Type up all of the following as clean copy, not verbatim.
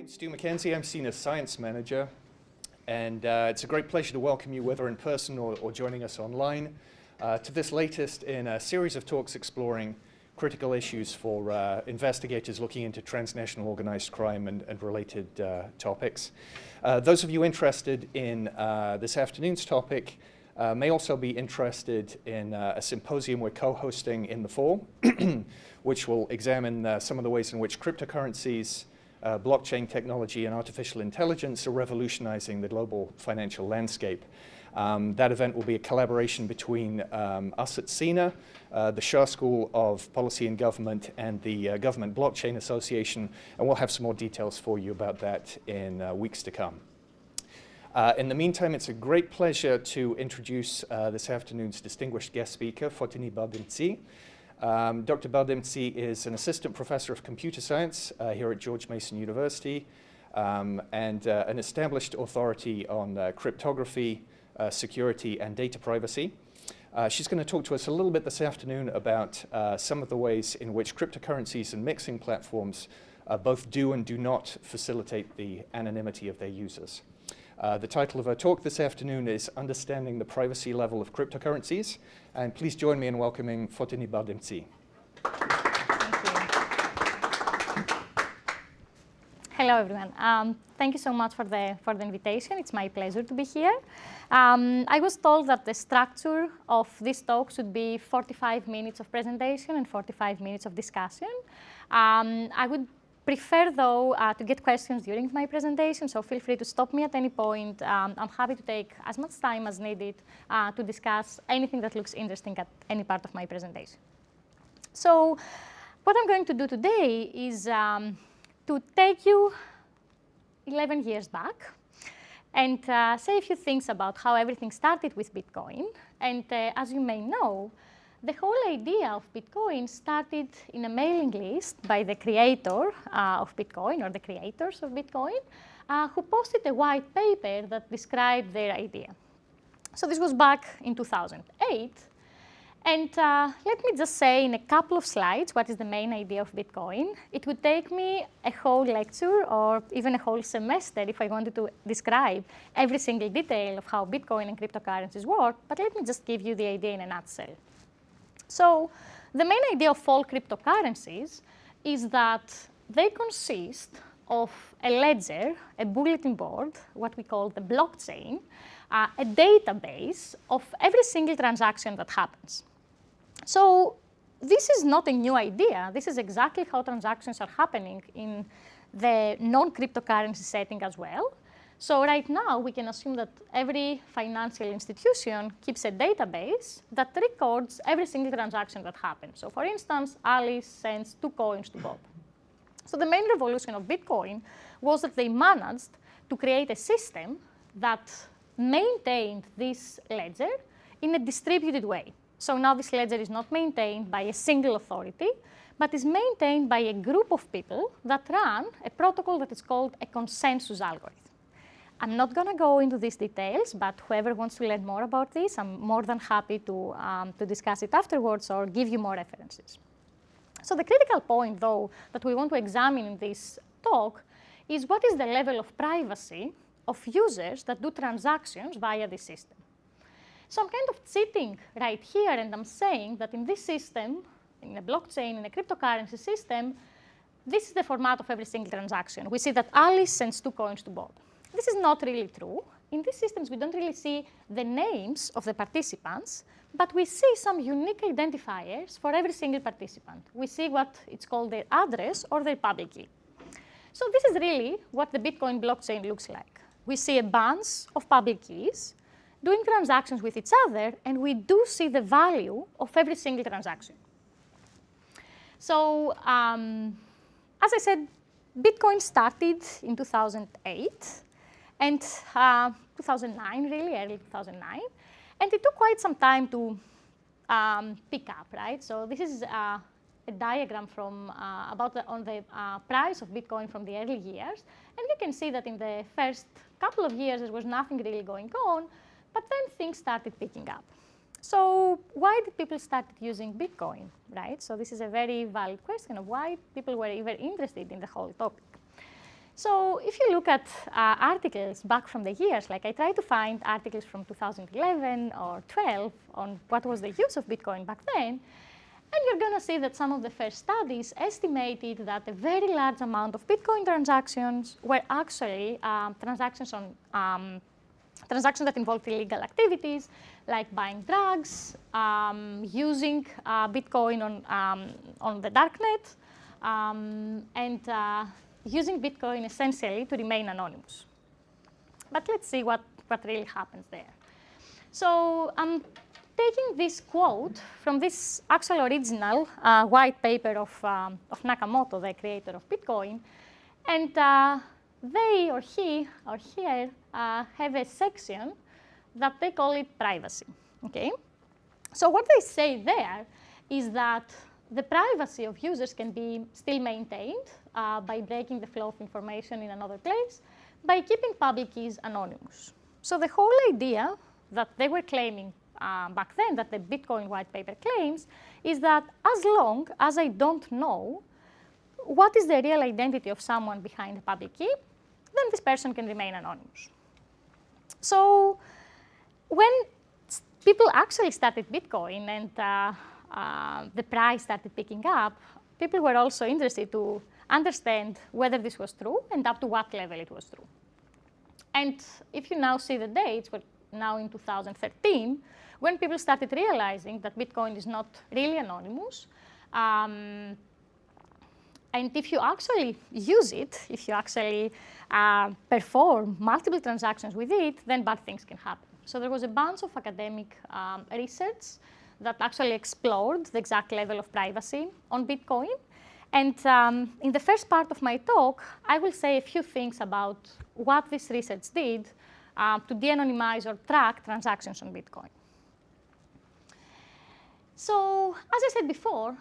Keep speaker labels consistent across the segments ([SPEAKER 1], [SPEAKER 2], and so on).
[SPEAKER 1] name's Stu McKenzie. I'm CINA Science Manager, and it's a great pleasure to welcome you, whether in person or joining us online, to this latest in a series of talks exploring critical issues for investigators looking into transnational organized crime and related topics. Those of you interested in this afternoon's topic may also be interested in a symposium we're co-hosting in the fall, which will examine some of the ways in which cryptocurrencies, blockchain technology, and artificial intelligence are revolutionizing the global financial landscape. That event will be a collaboration between us at CINA, the Shah School of Policy and Government, and the Government Blockchain Association, and we'll have some more details for you about that in weeks to come. In the meantime, it's a great pleasure to introduce this afternoon's distinguished guest speaker, Foteini Baldimtsi. Dr. Baldimtsi is an assistant professor of computer science here at George Mason University and an established authority on cryptography, security, and data privacy. She's going to talk to us a little bit this afternoon about some of the ways in which cryptocurrencies and mixing platforms both do and do not facilitate the anonymity of their users. The title of our talk this afternoon is Understanding the Privacy Level of Cryptocurrencies, and please join me in welcoming Foteini Baldimtsi.
[SPEAKER 2] Hello, everyone. Thank you so much for the invitation. It's my pleasure to be here. I was told that the structure of this talk should be 45 minutes of presentation and 45 minutes of discussion. I would prefer, though, to get questions during my presentation, so feel free to stop me at any point. I'm happy to take as much time as needed to discuss anything that looks interesting at any part of my presentation. So what I'm going to do today is to take you 11 years back and say a few things about how everything started with Bitcoin. And as you may know, the whole idea of Bitcoin started in a mailing list by the creator of Bitcoin, or the creators of Bitcoin, who posted a white paper that described their idea. So this was back in 2008. And let me just say in a couple of slides what is the main idea of Bitcoin. It would take me a whole lecture or even a whole semester if I wanted to describe every single detail of how Bitcoin and cryptocurrencies work, but let me just give you the idea in a nutshell. So the main idea of all cryptocurrencies is that they consist of a ledger, a bulletin board, what we call the blockchain, a database of every single transaction that happens. So this is not a new idea. This is exactly how transactions are happening in the non-cryptocurrency setting as well. So right now, we can assume that every financial institution keeps a database that records every single transaction that happens. So for instance, Alice sends 2 coins to Bob. So the main revolution of Bitcoin was that they managed to create a system that maintained this ledger in a distributed way. So now this ledger is not maintained by a single authority, but is maintained by a group of people that run a protocol that is called a consensus algorithm. I'm not going to go into these details, but whoever wants to learn more about this, I'm more than happy to discuss it afterwards or give you more references. So the critical point, though, that we want to examine in this talk is what is the level of privacy of users that do transactions via this system. So I'm kind of sitting right here, and I'm saying that in this system, in a blockchain, in a cryptocurrency system, this is the format of every single transaction. We see that Alice sends 2 coins to Bob. This is not really true. In these systems, we don't really see the names of the participants, but we see some unique identifiers for every single participant. We see what it's called their address or their public key. So this is really what the Bitcoin blockchain looks like. We see a bunch of public keys doing transactions with each other, and we do see the value of every single transaction. So as I said, Bitcoin started in 2008. And 2009, really, early 2009. And it took quite some time to pick up, right? So this is a diagram from on the price of Bitcoin from the early years. And you can see that in the first couple of years, there was nothing really going on. But then things started picking up. So why did people start using Bitcoin, right? So this is a very valid question of why people were even interested in the whole topic. So if you look at articles back from the years, like I tried to find articles from 2011 or 12 on what was the use of Bitcoin back then, and you're going to see that some of the first studies estimated that a very large amount of Bitcoin transactions were actually transactions that involved illegal activities, like buying drugs, using Bitcoin on the darknet, and using Bitcoin essentially to remain anonymous. But let's see what really happens there. So I'm taking this quote from this actual original white paper of Nakamoto, the creator of Bitcoin, and they or he or here have a section that they call it privacy. Okay? So what they say there is that the privacy of users can be still maintained by breaking the flow of information in another place by keeping public keys anonymous. So the whole idea that they were claiming back then, that the Bitcoin white paper claims, is that as long as I don't know what is the real identity of someone behind the public key, then this person can remain anonymous. So when people actually started Bitcoin and the price started picking up, people were also interested to understand whether this was true and up to what level it was true. And if you now see the dates, we're now in 2013, when people started realizing that Bitcoin is not really anonymous, and if you actually use it, if you actually perform multiple transactions with it, then bad things can happen. So there was a bunch of academic research that actually explored the exact level of privacy on Bitcoin. And in the first part of my talk, I will say a few things about what this research did to de-anonymize or track transactions on Bitcoin. So as I said before,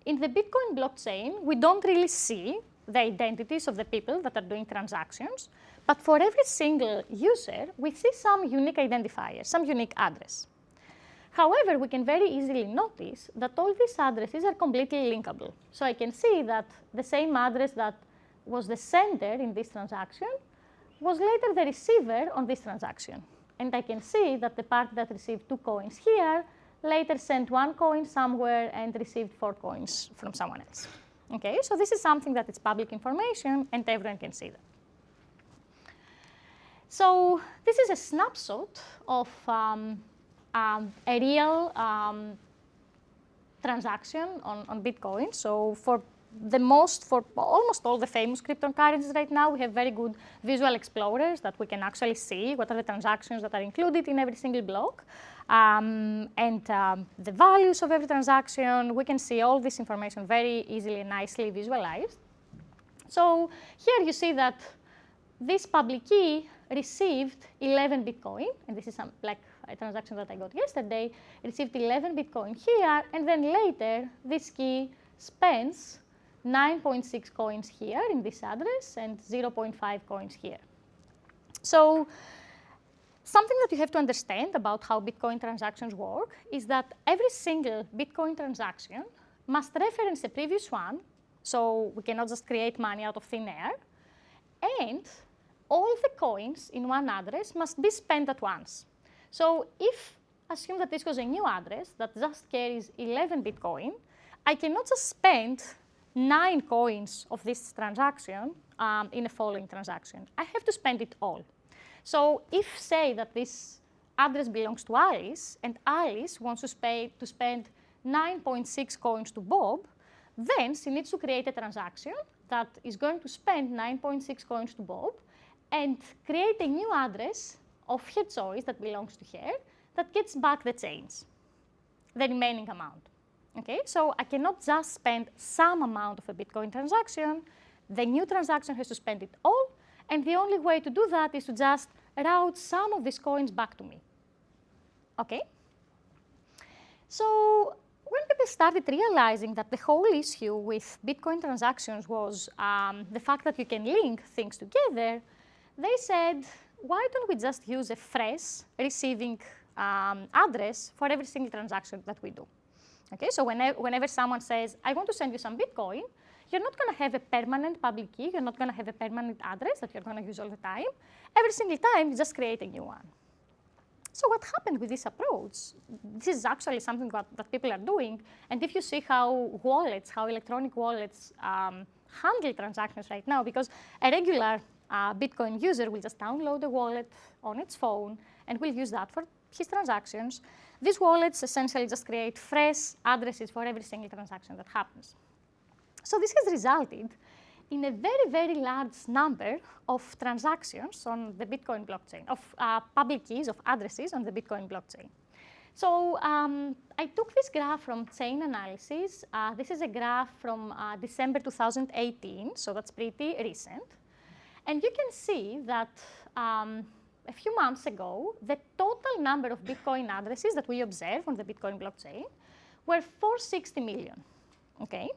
[SPEAKER 2] in the Bitcoin blockchain, we don't really see the identities of the people that are doing transactions. But for every single user, we see some unique identifier, some unique address. However, we can very easily notice that all these addresses are completely linkable. So I can see that the same address that was the sender in this transaction was later the receiver on this transaction. And I can see that the party that received 2 coins here later sent 1 coin somewhere and received 4 coins from someone else. Okay, so this is something that is public information and everyone can see that. So this is a snapshot of a real transaction on Bitcoin. So for almost all the famous cryptocurrencies right now, we have very good visual explorers that we can actually see what are the transactions that are included in every single block, and the values of every transaction. We can see all this information very easily and nicely visualized. So here you see that this public key received 11 Bitcoin, and this is like a transaction that I got yesterday, received 11 Bitcoin here, and then later this key spends 9.6 coins here in this address and 0.5 coins here. So something that you have to understand about how Bitcoin transactions work is that every single Bitcoin transaction must reference a previous one, so we cannot just create money out of thin air, and all the coins in one address must be spent at once. So assume that this was a new address that just carries 11 Bitcoin, I cannot just spend 9 coins of this transaction in a following transaction. I have to spend it all. So if, say, that this address belongs to Alice, and Alice wants to spend 9.6 coins to Bob, then she needs to create a transaction that is going to spend 9.6 coins to Bob and create a new address of her choice that belongs to her that gets back the change, the remaining amount. Okay, so I cannot just spend some amount of a Bitcoin transaction. The new transaction has to spend it all, and the only way to do that is to just route some of these coins back to me. Okay? So when people started realizing that the whole issue with Bitcoin transactions was the fact that you can link things together, they said, why don't we just use a fresh receiving address for every single transaction that we do? Okay, so whenever someone says, I want to send you some Bitcoin, you're not going to have a permanent public key. You're not going to have a permanent address that you're going to use all the time. Every single time, you just create a new one. So what happened with this approach? This is actually something that people are doing. And if you see how electronic wallets handle transactions right now, because a regular Bitcoin user will just download the wallet on its phone and will use that for his transactions. These wallets essentially just create fresh addresses for every single transaction that happens. So this has resulted in a very, very large number of transactions on the Bitcoin blockchain, of public keys, of addresses on the Bitcoin blockchain. So I took this graph from Chain Analysis. This is a graph from December 2018, so that's pretty recent. And you can see that a few months ago, the total number of Bitcoin addresses that we observe on the Bitcoin blockchain were 460 million, okay?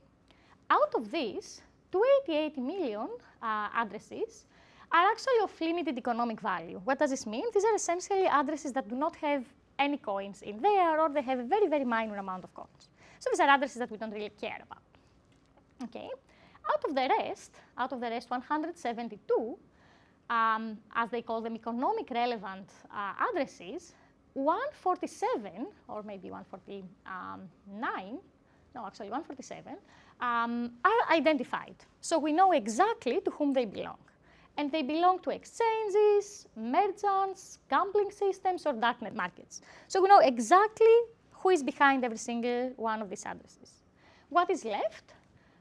[SPEAKER 2] Out of these, 288 million addresses are actually of limited economic value. What does this mean? These are essentially addresses that do not have any coins in there, or they have a very, very minor amount of coins. So these are addresses that we don't really care about, okay? Out of the rest, 172, as they call them, economic relevant addresses, 147, or maybe 149, no, actually 147, are identified. So we know exactly to whom they belong. And they belong to exchanges, merchants, gambling systems, or darknet markets. So we know exactly who is behind every single one of these addresses. What is left?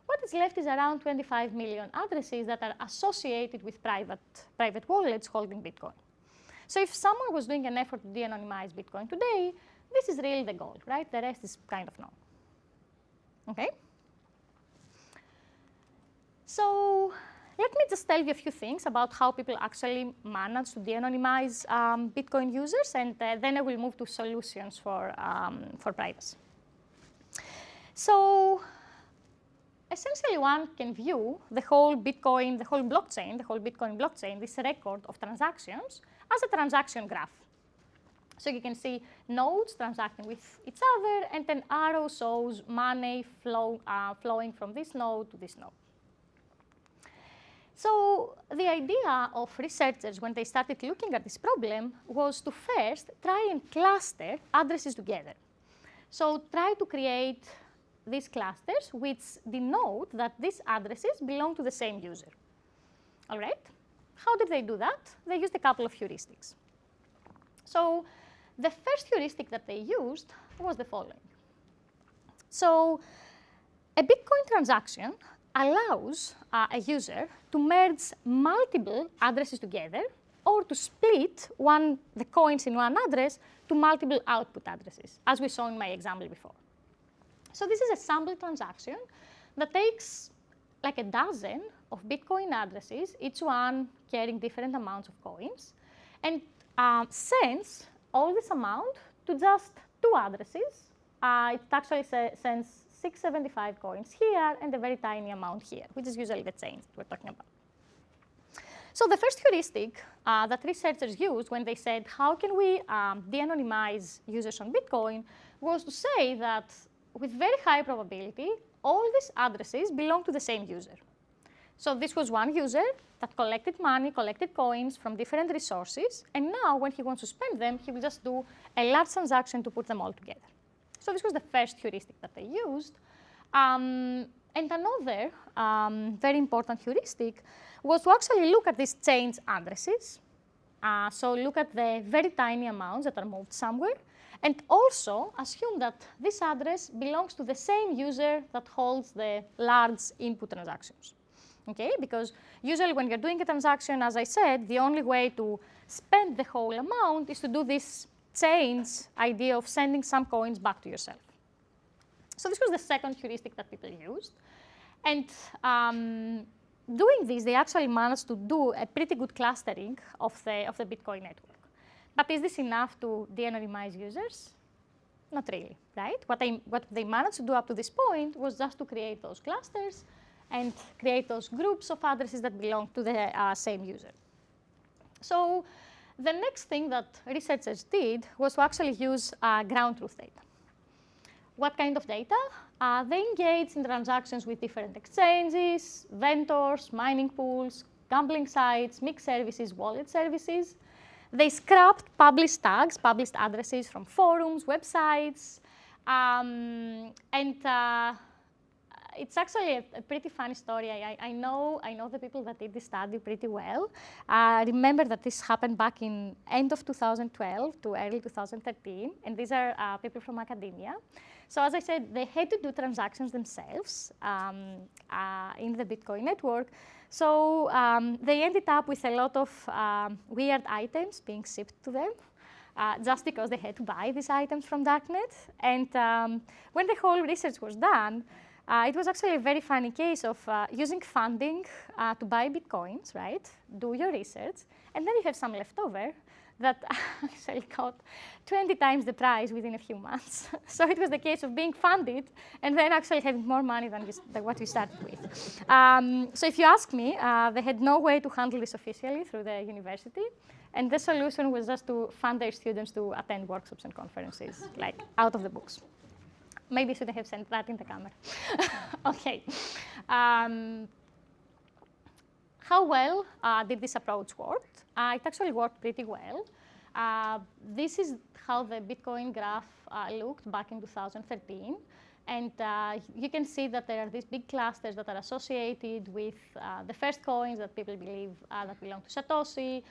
[SPEAKER 2] What is left is around 25 million addresses that are associated with private wallets holding Bitcoin. So if someone was doing an effort to de-anonymize Bitcoin today, this is really the goal, right? The rest is kind of known. Okay? So let me just tell you a few things about how people actually manage to de-anonymize Bitcoin users, and then I will move to solutions for privacy. So essentially, one can view the whole Bitcoin blockchain, this record of transactions, as a transaction graph. So you can see nodes transacting with each other, and an arrow shows money flowing from this node to this node. So the idea of researchers, when they started looking at this problem, was to first try and cluster addresses together. So try to create these clusters which denote that these addresses belong to the same user. All right? How did they do that? They used a couple of heuristics. So the first heuristic that they used was the following. So a Bitcoin transaction allows a user to merge multiple addresses together, or to split the coins in one address to multiple output addresses, as we saw in my example before. So this is a sample transaction that takes like a dozen of Bitcoin addresses, each one carrying different amounts of coins, and sends all this amount to just two addresses. It actually sends 675 coins here and a very tiny amount here, which is usually the change that we're talking about. So the first heuristic that researchers used when they said, how can we de-anonymize users on Bitcoin, was to say that with very high probability, all these addresses belong to the same user. So this was one user that collected money, collected coins from different resources, and now when he wants to spend them, he will just do a large transaction to put them all together. So this was the first heuristic that they used. And another very important heuristic was to actually look at these change addresses. So look at the very tiny amounts that are moved somewhere, and also assume that this address belongs to the same user that holds the large input transactions. Okay? Because usually when you're doing a transaction, as I said, the only way to spend the whole amount is to do this change idea of sending some coins back to yourself. So this was the second heuristic that people used. And doing this, they actually managed to do a pretty good clustering of the Bitcoin network. But is this enough to de-anonymize users? Not really, right? What they managed to do up to this point was just to create those clusters and create those groups of addresses that belong to the same user. So the next thing that researchers did was to actually use ground truth data. What kind of data? They engage in transactions with different exchanges, vendors, mining pools, gambling sites, mixed services, wallet services. They scrapped published tags, published addresses from forums, websites, it's actually a pretty funny story. I know the people that did this study pretty well. Remember that this happened back in end of 2012 to early 2013, and these are people from academia. So as I said, they had to do transactions themselves in the Bitcoin network. So they ended up with a lot of weird items being shipped to them. Just because they had to buy these items from Darknet. And when the whole research was done, it was actually a very funny case of using funding to buy Bitcoins, right? Do your research, and then you have some left over that actually got 20 times the price within a few months. So it was the case of being funded and then actually having more money than what we started with. So if you ask me, they had no way to handle this officially through the university. And the solution was just to fund their students to attend workshops and conferences, like out of the books. Maybe I should have sent that in the camera. OK. How well did this approach work? It actually worked pretty well. This is how the Bitcoin graph looked back in 2013. And you can see that there are these big clusters that are associated with the first coins that people believe that belong to Satoshi,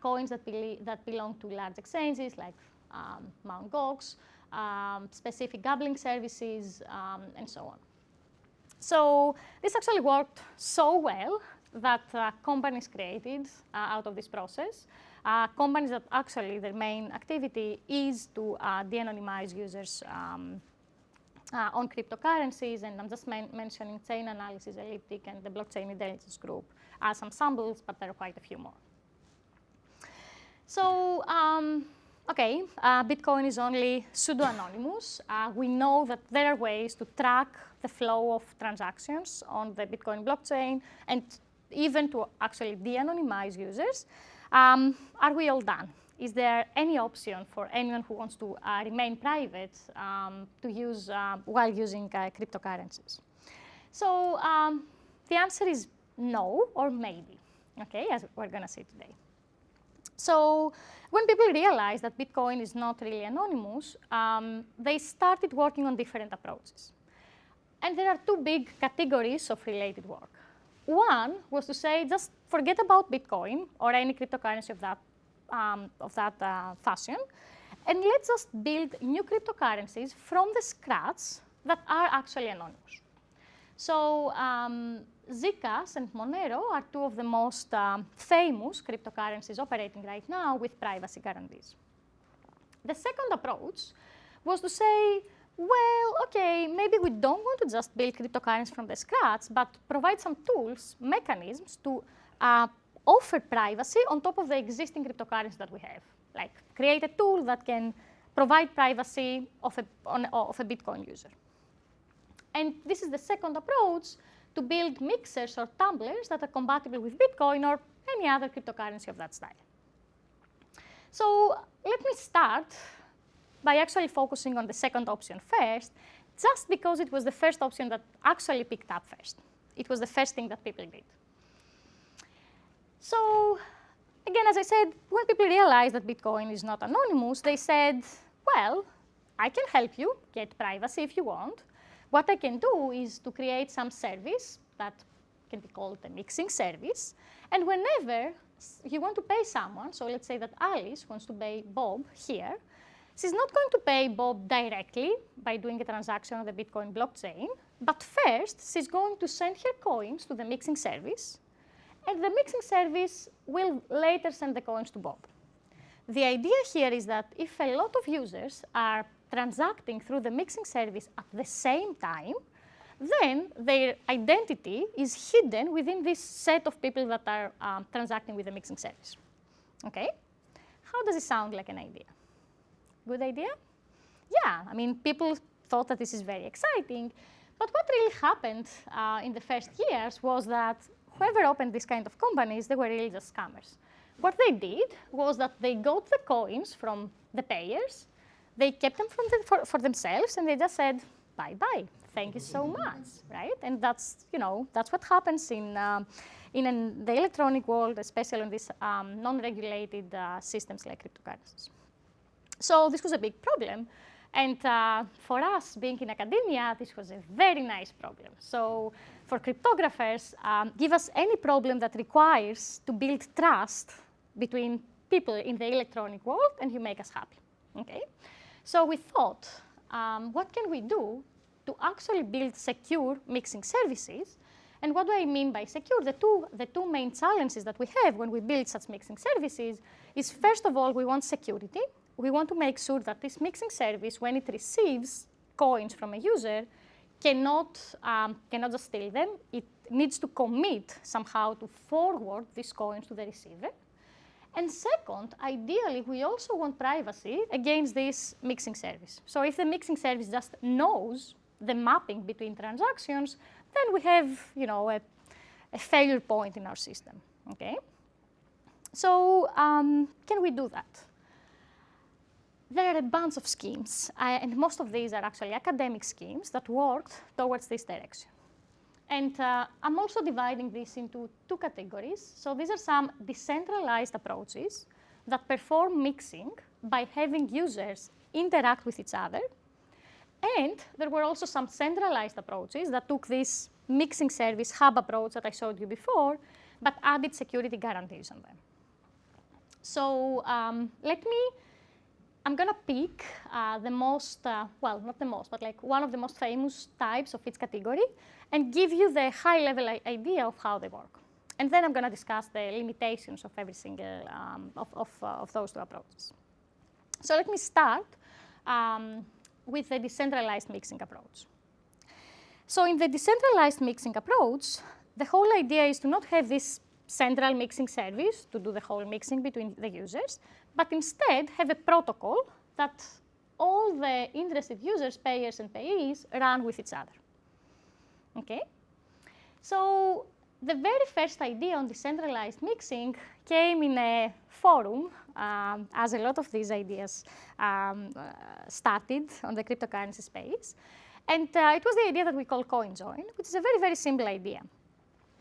[SPEAKER 2] coins that belong to large exchanges like Mt. Gox, specific gambling services, and so on. So this actually worked so well that companies created out of this process. Companies that actually their main activity is to de-anonymize users on cryptocurrencies, and I'm just mentioning Chain Analysis, Elliptic, and the Blockchain Intelligence Group as some samples, but there are quite a few more. So, OK, Bitcoin is only pseudo-anonymous. We know that there are ways to track the flow of transactions on the Bitcoin blockchain and even to actually de-anonymize users. Are we all done? Is there any option for anyone who wants to remain private to use while using cryptocurrencies? So the answer is no or maybe, okay, as we're going to see today. So when people realized that Bitcoin is not really anonymous, they started working on different approaches. And there are two big categories of related work. One was to say, just forget about Bitcoin or any cryptocurrency of that fashion, and let's just build new cryptocurrencies from the scratch that are actually anonymous. So Zcash and Monero are two of the most famous cryptocurrencies operating right now with privacy guarantees. The second approach was to say, well, OK, maybe we don't want to just build cryptocurrencies from the scratch, but provide some tools, mechanisms to offer privacy on top of the existing cryptocurrencies that we have. Like create a tool that can provide privacy of a Bitcoin user. And this is the second approach, to build mixers or tumblers that are compatible with Bitcoin or any other cryptocurrency of that style. So let me start by actually focusing on the second option first, just because it was the first option that actually picked up first. It was the first thing that people did. So again, as I said, when people realized that Bitcoin is not anonymous, they said, well, I can help you get privacy if you want. What I can do is to create some service that can be called a mixing service. And whenever you want to pay someone, so let's say that Alice wants to pay Bob here, she's not going to pay Bob directly by doing a transaction on the Bitcoin blockchain, but first she's going to send her coins to the mixing service, and the mixing service will later send the coins to Bob. The idea here is that if a lot of users are transacting through the mixing service at the same time, then their identity is hidden within this set of people that are transacting with the mixing service. Okay? How does it sound like an idea? Good idea? Yeah, I mean, people thought that this is very exciting, but what really happened in the first years was that whoever opened this kind of companies, they were really just scammers. What they did was that they got the coins from the payers, they kept them for themselves, and they just said, bye-bye, thank you so much, right? And that's, that's what happens in the electronic world, especially in these non-regulated systems like cryptocurrencies. So this was a big problem. And for us, being in academia, this was a very nice problem. So for cryptographers, give us any problem that requires to build trust between people in the electronic world, and you make us happy. Okay? So we thought, what can we do to actually build secure mixing services? And what do I mean by secure? The two main challenges that we have when we build such mixing services is, first of all, we want security. We want to make sure that this mixing service, when it receives coins from a user, cannot just steal them. It needs to commit somehow to forward these coins to the receiver. And second, ideally, we also want privacy against this mixing service. So if the mixing service just knows the mapping between transactions, then we have, a failure point in our system. Okay? So can we do that? There are a bunch of schemes, and most of these are actually academic schemes that worked towards this direction. And I'm also dividing this into two categories. So these are some decentralized approaches that perform mixing by having users interact with each other. And there were also some centralized approaches that took this mixing service hub approach that I showed you before, but added security guarantees on them. So I'm going to pick the most, well, not the most, but like one of the most famous types of each category and give you the high-level idea of how they work. And then I'm going to discuss the limitations of every single of those two approaches. So let me start with the decentralized mixing approach. So in the decentralized mixing approach, the whole idea is to not have this central mixing service to do the whole mixing between the users, but instead have a protocol that all the interested users, payers and payees, run with each other. Okay? So the very first idea on decentralized mixing came in a forum, as a lot of these ideas started on the cryptocurrency space. And it was the idea that we call CohenJoy, which is a very, very simple idea.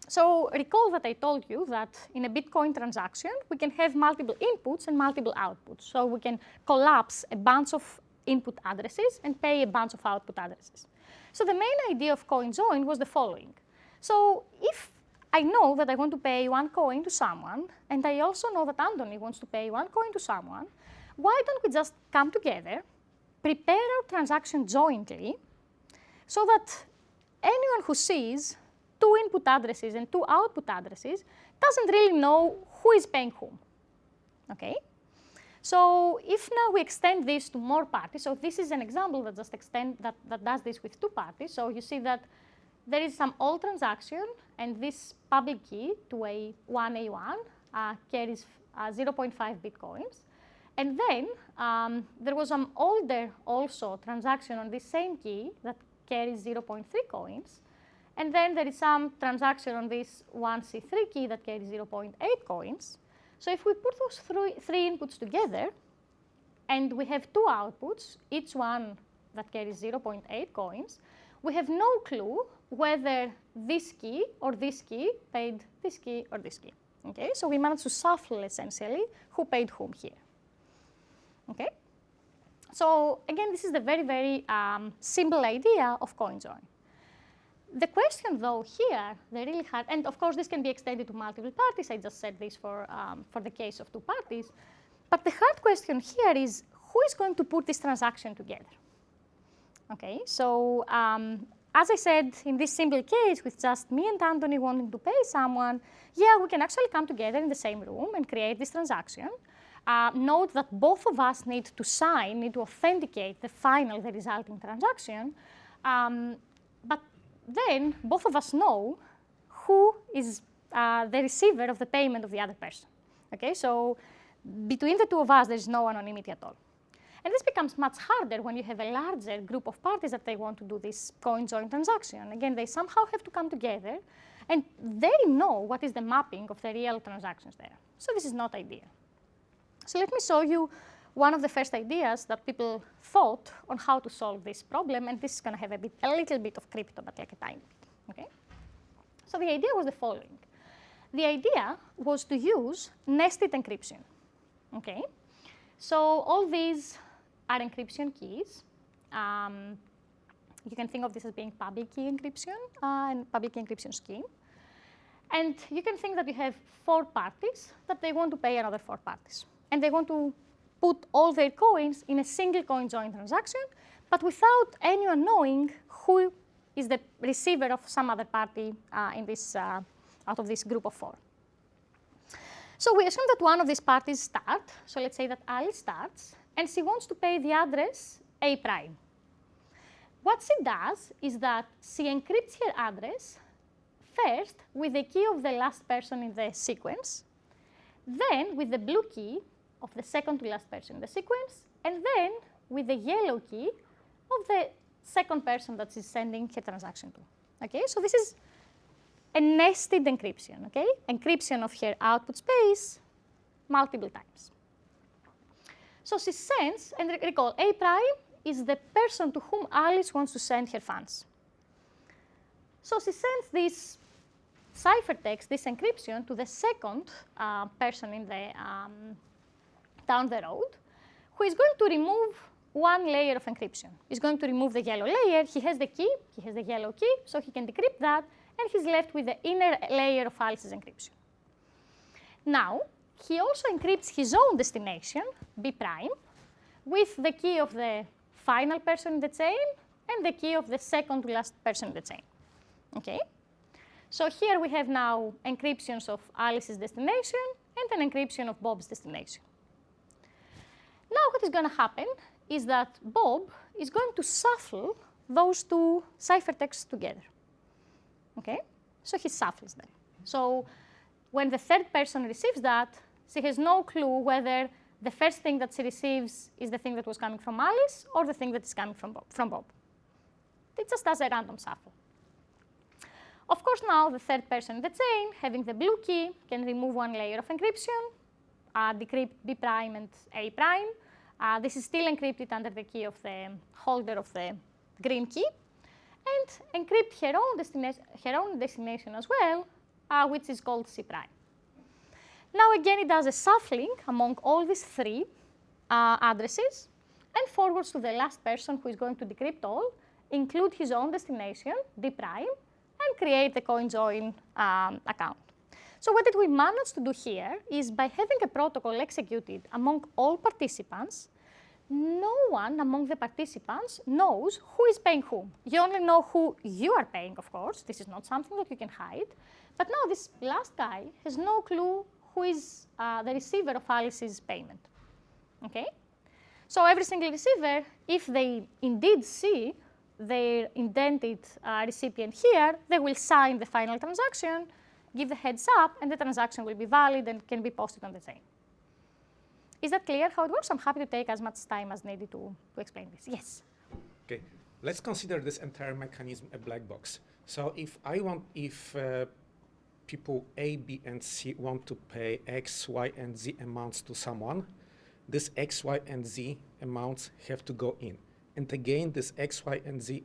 [SPEAKER 2] So recall that I told you that in a Bitcoin transaction, we can have multiple inputs and multiple outputs. So we can collapse a bunch of input addresses and pay a bunch of output addresses. So the main idea of CohenJoy was the following. So if I know that I want to pay one coin to someone, and I also know that Anthony wants to pay one coin to someone, why don't we just come together, prepare our transaction jointly, so that anyone who sees two input addresses and two output addresses doesn't really know who is paying whom. Okay? So if now we extend this to more parties, so this is an example that just that does this with two parties. So you see that there is some old transaction, and this public key to A1A1 carries 0.5 bitcoins. And then there was some older also transaction on this same key that carries 0.3 coins. And then there is some transaction on this 1C3 key that carries 0.8 coins. So if we put those three inputs together, and we have two outputs, each one that carries 0.8 coins, we have no clue whether this key or this key paid this key or this key. Okay? So we managed to shuffle, essentially, who paid whom here. Okay? So again, this is the very, very simple idea of CohenJoy. The question, though, here, the really hard, and of course, this can be extended to multiple parties. I just said this for the case of two parties. But the hard question here is, who is going to put this transaction together? Okay, so as I said, in this simple case, with just me and Anthony wanting to pay someone, yeah, we can actually come together in the same room and create this transaction. Note that both of us need to sign, need to authenticate the resulting transaction. But then both of us know who is the receiver of the payment of the other person. Okay, so between the two of us, there is no anonymity at all. And this becomes much harder when you have a larger group of parties that they want to do this CohenJoy transaction. Again, they somehow have to come together, and they know what is the mapping of the real transactions there. So this is not ideal. So let me show you one of the first ideas that people thought on how to solve this problem, and this is going to have a little bit of crypto, but like a tiny bit. Okay? So the idea was the following. The idea was to use nested encryption. Okay? So all these are encryption keys. You can think of this as being public key encryption and public key encryption scheme. And you can think that you have 4 parties that they want to pay another 4 parties. And they want to put all their coins in a single CohenJoy transaction, but without anyone knowing who is the receiver of some other party out of this group of 4. So we assume that one of these parties starts. So let's say that Alice starts, and she wants to pay the address A prime. What she does is that she encrypts her address first with the key of the last person in the sequence, then with the blue key of the second to last person in the sequence, and then with the yellow key of the second person that she's sending her transaction to. Okay, so this is a nested encryption, okay? Encryption of her output space multiple times. So she sends, and recall, A prime is the person to whom Alice wants to send her funds. So she sends this ciphertext, this encryption, to the second person in the down the road, who is going to remove one layer of encryption. He's going to remove the yellow layer. He has the key, he has the yellow key, so he can decrypt that, and he's left with the inner layer of Alice's encryption. Now, he also encrypts his own destination, B prime, with the key of the final person in the chain and the key of the second to last person in the chain. Okay? So here we have now encryptions of Alice's destination and an encryption of Bob's destination. Now what is going to happen is that Bob is going to shuffle those 2 ciphertexts together. Okay? So he shuffles them. So when the third person receives that, she has no clue whether the first thing that she receives is the thing that was coming from Alice or the thing that is coming from Bob. It just does a random shuffle. Of course, now the third person in the chain, having the blue key, can remove one layer of encryption, decrypt B prime and A prime. This is still encrypted under the key of the holder of the green key, and encrypt her own destination as well, which is called C prime. Now again, it does a shuffling among all these 3 addresses and forwards to the last person who is going to decrypt all, include his own destination, D prime, and create the CohenJoy account. So what did we manage to do here is by having a protocol executed among all participants, no one among the participants knows who is paying whom. You only know who you are paying, of course. This is not something that you can hide. But now this last guy has no clue who is the receiver of Alice's payment. Okay? So every single receiver, if they indeed see their indented recipient here, they will sign the final transaction, give the heads up, and the transaction will be valid and can be posted on the chain. Is that clear how it works? I'm happy to take as much time as needed to explain this. Yes?
[SPEAKER 3] Okay, let's consider this entire mechanism a black box. So if people A, B, and C want to pay X, Y, and Z amounts to someone, this X, Y, and Z amounts have to go in. And again, this X, Y, and Z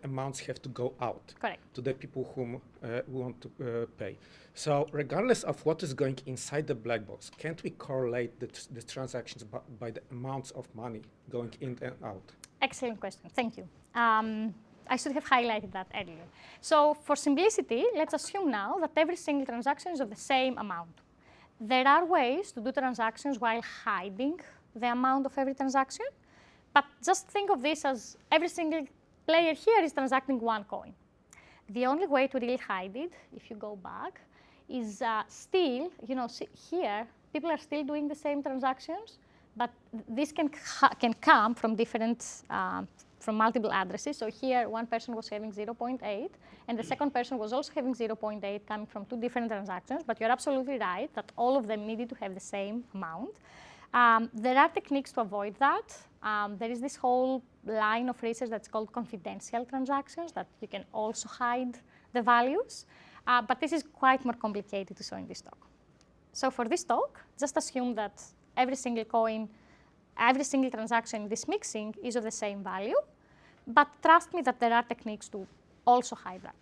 [SPEAKER 3] amounts have to go out.
[SPEAKER 2] Correct.
[SPEAKER 3] To the people whom we want to pay. So regardless of what is going inside the black box, can't we correlate the transactions by the amounts of money going in and out?
[SPEAKER 2] Excellent question. Thank you. I should have highlighted that earlier. So for simplicity, let's assume now that every single transaction is of the same amount. There are ways to do transactions while hiding the amount of every transaction. But just think of this as every single player here is transacting one coin. The only way to really hide it, if you go back, is still, here, people are still doing the same transactions, but this can come from from multiple addresses. So here, one person was having 0.8, and the second person was also having 0.8 coming from 2 different transactions, but you're absolutely right that all of them needed to have the same amount. There are techniques to avoid that. There is this whole line of research that's called confidential transactions that you can also hide the values. But this is quite more complicated to show in this talk. So for this talk, just assume that every single coin every single transaction in this mixing is of the same value, but trust me that there are techniques to also hide that.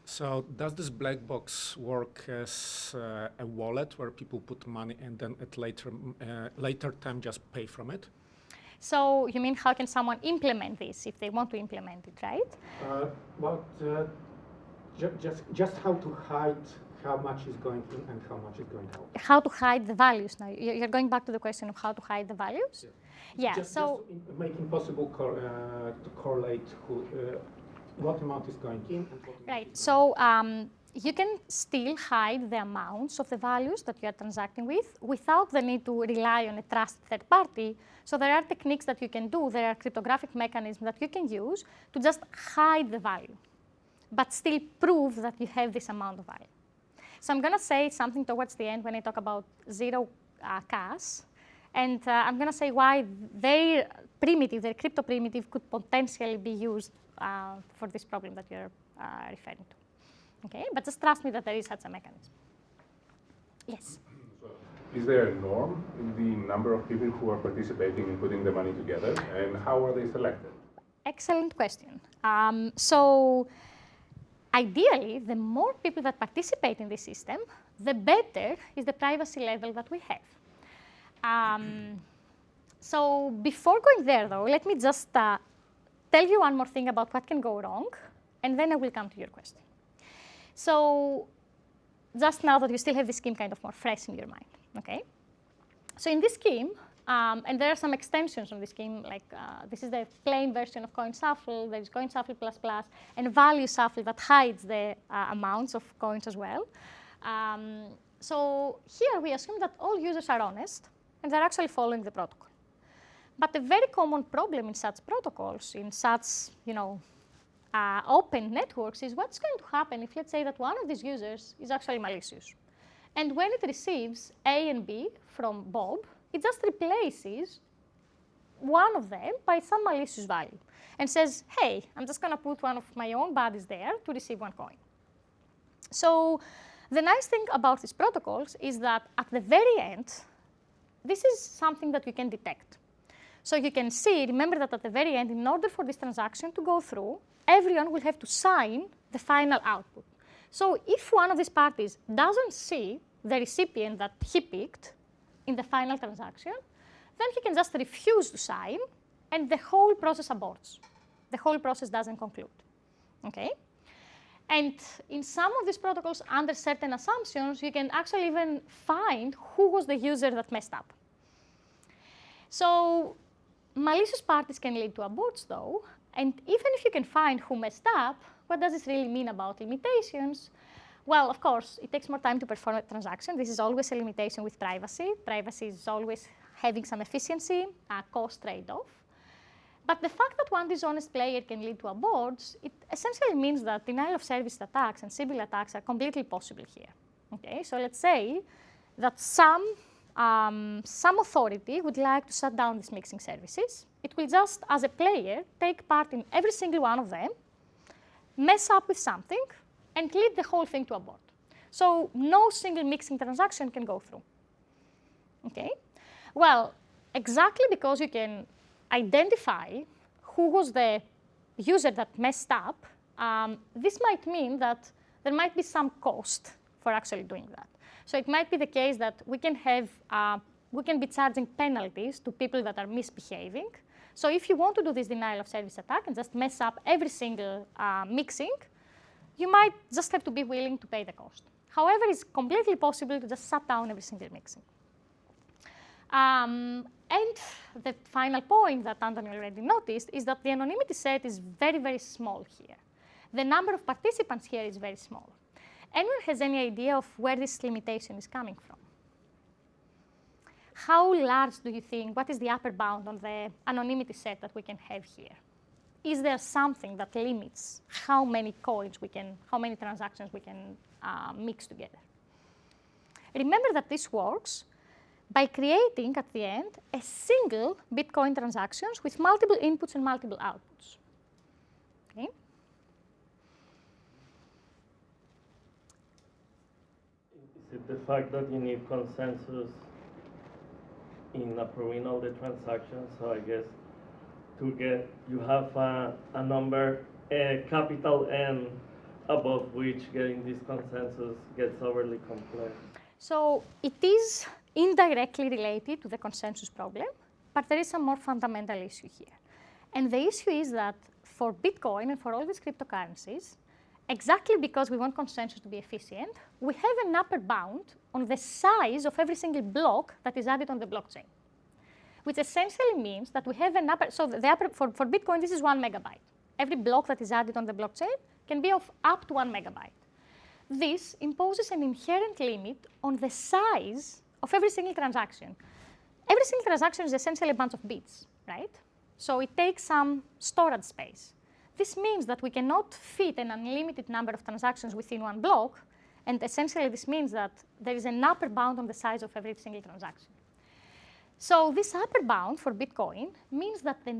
[SPEAKER 3] So does this black box work as a wallet where people put money and then at later time just pay from it?
[SPEAKER 2] So you mean how can someone implement this if they want to implement it, right?
[SPEAKER 3] Just how to hide how much is going in and how much is going out.
[SPEAKER 2] How to hide the values now? You're going back to the question of how to hide the values? Yeah,
[SPEAKER 3] just
[SPEAKER 2] so...
[SPEAKER 3] Just make it possible to correlate what amount is going in and what amount
[SPEAKER 2] Right,
[SPEAKER 3] is
[SPEAKER 2] so you can still hide the amounts of the values that you are transacting with without the need to rely on a trusted third party. So there are techniques that you can do, there are cryptographic mechanisms that you can use to just hide the value, but still prove that you have this amount of value. So I'm going to say something towards the end when I talk about zero cash, and I'm going to say why their primitive, their crypto primitive, could potentially be used for this problem that you're referring to. Okay, but just trust me that there is such a mechanism. Yes?
[SPEAKER 4] So is there a norm in the number of people who are participating in putting the money together, and how are they selected?
[SPEAKER 2] Excellent question. So ideally, the more people that participate in this system, the better is the privacy level that we have. So before going there, though, let me just tell you one more thing about what can go wrong, and then I will come to your question. So just now that you still have this scheme kind of more fresh in your mind, okay? So in this scheme, and there are some extensions on this scheme, like this is the plain version of CoinShuffle, there is CoinShuffle++, and Value Shuffle that hides the amounts of coins as well. So here we assume that all users are honest, and they're actually following the protocol. But a very common problem in such protocols, in such, open networks, is what's going to happen if, let's say, that one of these users is actually malicious. And when it receives A and B from Bob, it just replaces one of them by some malicious value and says, hey, I'm just going to put one of my own buddies there to receive one coin. So the nice thing about these protocols is that at the very end, this is something that you can detect. So you can see, remember that at the very end, in order for this transaction to go through, everyone will have to sign the final output. So if one of these parties doesn't see the recipient that he picked in the final transaction, then he can just refuse to sign, and the whole process aborts. The whole process doesn't conclude. Okay? And in some of these protocols, under certain assumptions, you can actually even find who was the user that messed up. So malicious parties can lead to aborts, though. And even if you can find who messed up, what does this really mean about limitations? Well, of course, it takes more time to perform a transaction. This is always a limitation with privacy. Privacy is always having some efficiency, cost trade-off. But the fact that one dishonest player can lead to aborts, it essentially means that denial of service attacks and Sybil attacks are completely possible here. Okay, so let's say that some authority would like to shut down these mixing services. It will just, as a player, take part in every single one of them, mess up with something, and lead the whole thing to abort. So no single mixing transaction can go through. Okay? Well, exactly because you can identify who was the user that messed up, this might mean that there might be some cost for actually doing that. So it might be the case that we can be charging penalties to people that are misbehaving. So if you want to do this denial of service attack and just mess up every single mixing, you might just have to be willing to pay the cost. However, it's completely possible to just shut down every single mixing. And the final point that Anthony already noticed is that the anonymity set is very, very small here. The number of participants here is very small. Anyone has any idea of where this limitation is coming from? How large do you think, what is the upper bound on the anonymity set that we can have here? Is there something that limits how many coins we can, how many transactions we can mix together? Remember that this works by creating, at the end, a single Bitcoin transactions with multiple inputs and multiple outputs. Okay?
[SPEAKER 5] Is it the fact that you need consensus in approving all the transactions. So I guess you have a number, a capital N, above which getting this consensus gets overly complex.
[SPEAKER 2] So it is indirectly related to the consensus problem, but there is a more fundamental issue here. And the issue is that for Bitcoin and for all these cryptocurrencies, exactly because we want consensus to be efficient, we have an upper bound on the size of every single block that is added on the blockchain, which essentially means that we have an upper, so the upper, for Bitcoin, this is 1 megabyte. Every block that is added on the blockchain can be of up to 1 megabyte. This imposes an inherent limit on the size of every single transaction. Every single transaction is essentially a bunch of bits, right? So it takes some storage space. This means that we cannot fit an unlimited number of transactions within one block, and essentially this means that there is an upper bound on the size of every single transaction. So this upper bound for Bitcoin means that the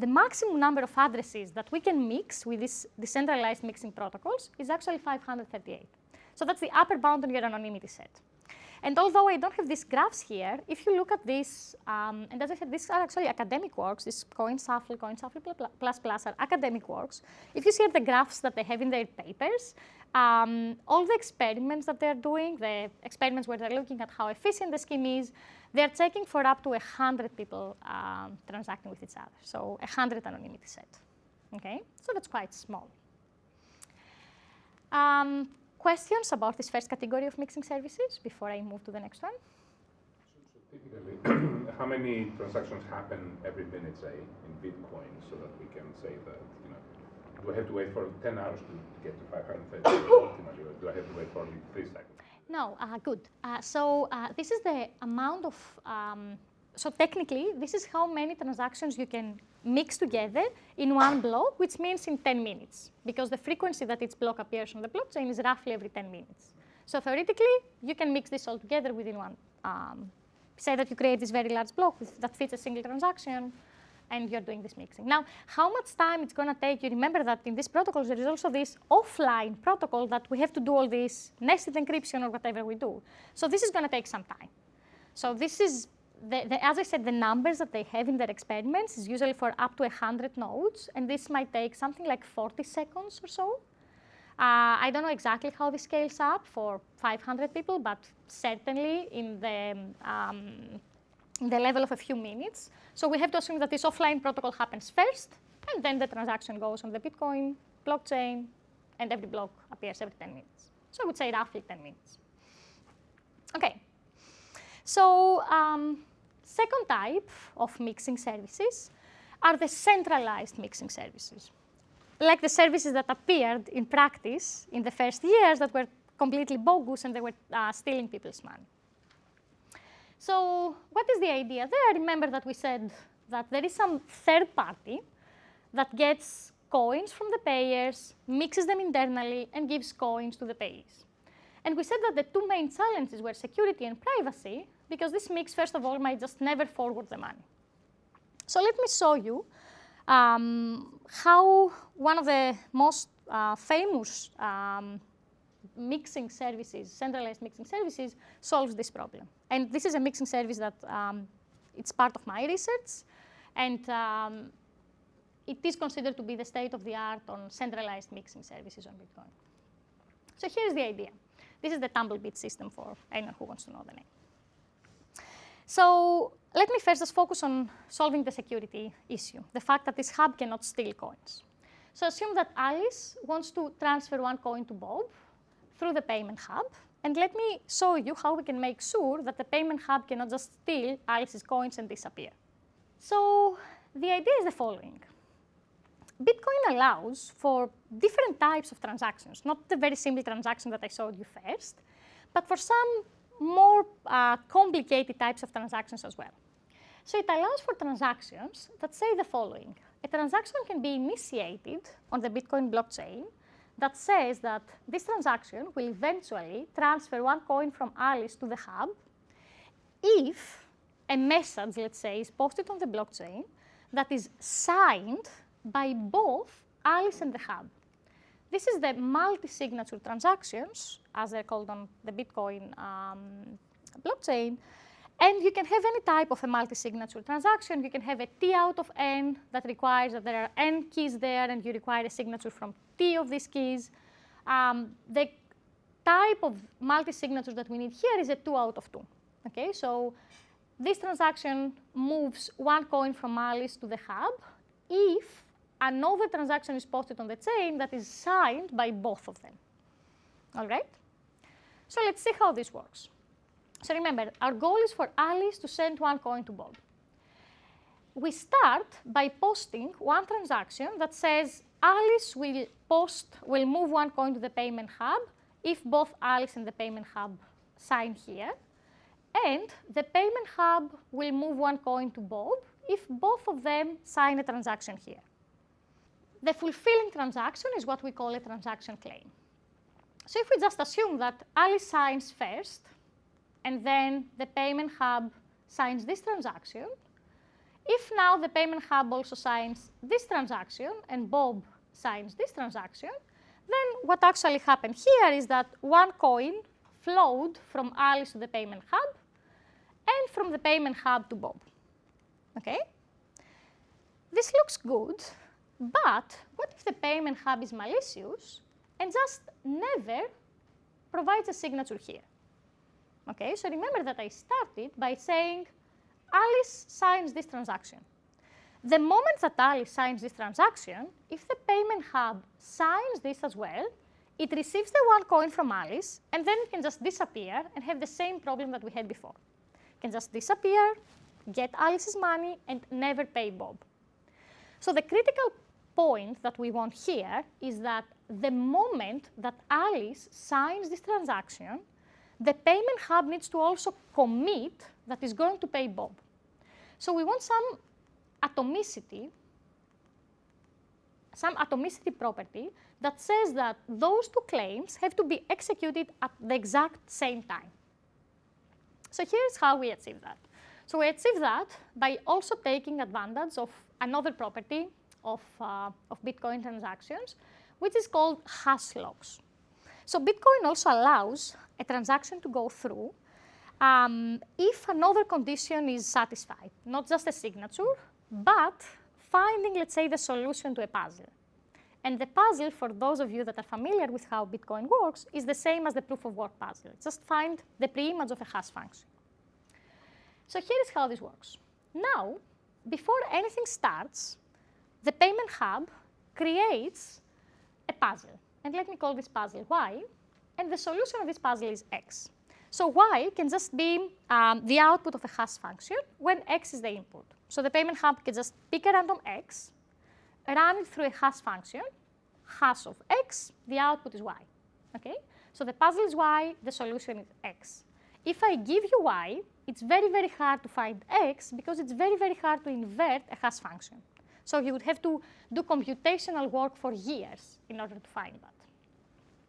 [SPEAKER 2] maximum number of addresses that we can mix with these decentralized mixing protocols is actually 538. So that's the upper bound on your anonymity set. And although I don't have these graphs here, if you look at this, and as I said, these are actually academic works, this CohenShuffle ++ are academic works. If you see the graphs that they have in their papers, all the experiments that they're doing, the experiments where they're looking at how efficient the scheme is, they're checking for up to 100 people transacting with each other. So 100 anonymity set, okay? So that's quite small. Questions about this first category of mixing services before I move to the next one?
[SPEAKER 4] So typically, how many transactions happen every minute, say, in Bitcoin, so that we can say that, do I have to wait for 10 hours to get to 530 ultimately, or do I have to wait for only 3 seconds?
[SPEAKER 2] No, good. So this is the amount of, so technically, this is how many transactions you can mix together in one block, which means in 10 minutes, because the frequency that each block appears on the blockchain is roughly every 10 minutes. So theoretically, you can mix this all together within one. Say that you create this very large block that fits a single transaction, and you're doing this mixing. Now, how much time it's going to take, you remember that in these protocols, there is also this offline protocol that we have to do all this nested encryption or whatever we do. So this is going to take some time. So this is, as I said, the numbers that they have in their experiments is usually for up to 100 nodes, and this might take something like 40 seconds or so. I don't know exactly how this scales up for 500 people, but certainly in the level of a few minutes. So we have to assume that this offline protocol happens first, and then the transaction goes on the Bitcoin blockchain, and every block appears every 10 minutes. So I would say roughly 10 minutes. Okay. So second type of mixing services are the centralized mixing services, like the services that appeared in practice in the first years that were completely bogus and they were stealing people's money. So what is the idea there? Remember that we said that there is some third party that gets coins from the payers, mixes them internally, and gives coins to the payees. And we said that the two main challenges were security and privacy, because this mix, first of all, might just never forward the money. So let me show you how one of the most famous mixing services, centralized mixing services, solves this problem. And this is a mixing service that it's part of my research, and it is considered to be the state of the art on centralized mixing services on Bitcoin. So here's the idea. This is the Tumblebit system for anyone who wants to know the name. So let me first just focus on solving the security issue, the fact that this hub cannot steal coins. So assume that Alice wants to transfer one coin to Bob through the payment hub, and let me show you how we can make sure that the payment hub cannot just steal Alice's coins and disappear. So the idea is the following. Bitcoin allows for different types of transactions, not the very simple transaction that I showed you first, but for some more complicated types of transactions as well. So it allows for transactions that say the following. A transaction can be initiated on the Bitcoin blockchain that says that this transaction will eventually transfer one coin from Alice to the hub if a message, let's say, is posted on the blockchain that is signed by both Alice and the hub. This is the multi-signature transactions, as they're called on the Bitcoin blockchain. And you can have any type of a multi-signature transaction. You can have a T out of N that requires that there are N keys there, and you require a signature from T of these keys. The type of multi-signatures that we need here is a 2 out of 2. Okay, so this transaction moves one coin from Alice to the hub if another transaction is posted on the chain that is signed by both of them. All right? So let's see how this works. So remember, our goal is for Alice to send one coin to Bob. We start by posting one transaction that says Alice will move one coin to the payment hub if both Alice and the payment hub sign here. And the payment hub will move one coin to Bob if both of them sign a transaction here. The fulfilling transaction is what we call a transaction claim. So if we just assume that Alice signs first, and then the payment hub signs this transaction, if now the payment hub also signs this transaction, and Bob signs this transaction, then what actually happened here is that one coin flowed from Alice to the payment hub, and from the payment hub to Bob. Okay? This looks good, but what if the payment hub is malicious and just never provides a signature here? Okay, so remember that I started by saying Alice signs this transaction. The moment that Alice signs this transaction, if the payment hub signs this as well, it receives the one coin from Alice, and then it can just disappear and have the same problem that we had before. It can just disappear, get Alice's money, and never pay Bob. So the critical point that we want here is that the moment that Alice signs this transaction, the payment hub needs to also commit that it's going to pay Bob. So we want some atomicity property that says that those two claims have to be executed at the exact same time. So here's how we achieve that. So we achieve that by also taking advantage of another property of Bitcoin transactions, which is called hash locks. So Bitcoin also allows a transaction to go through if another condition is satisfied, not just a signature, but finding, let's say, the solution to a puzzle. And the puzzle, for those of you that are familiar with how Bitcoin works, is the same as the proof of work puzzle. Just find the pre-image of a hash function. So here is how this works. Now, before anything starts, the payment hub creates a puzzle. And let me call this puzzle Y. And the solution of this puzzle is X. So Y can just be the output of a hash function when X is the input. So the payment hub can just pick a random X, run it through a hash function, hash of X, the output is Y. Okay? So the puzzle is Y, the solution is X. If I give you Y, it's very, very hard to find X because it's very, very hard to invert a hash function. So you would have to do computational work for years in order to find that.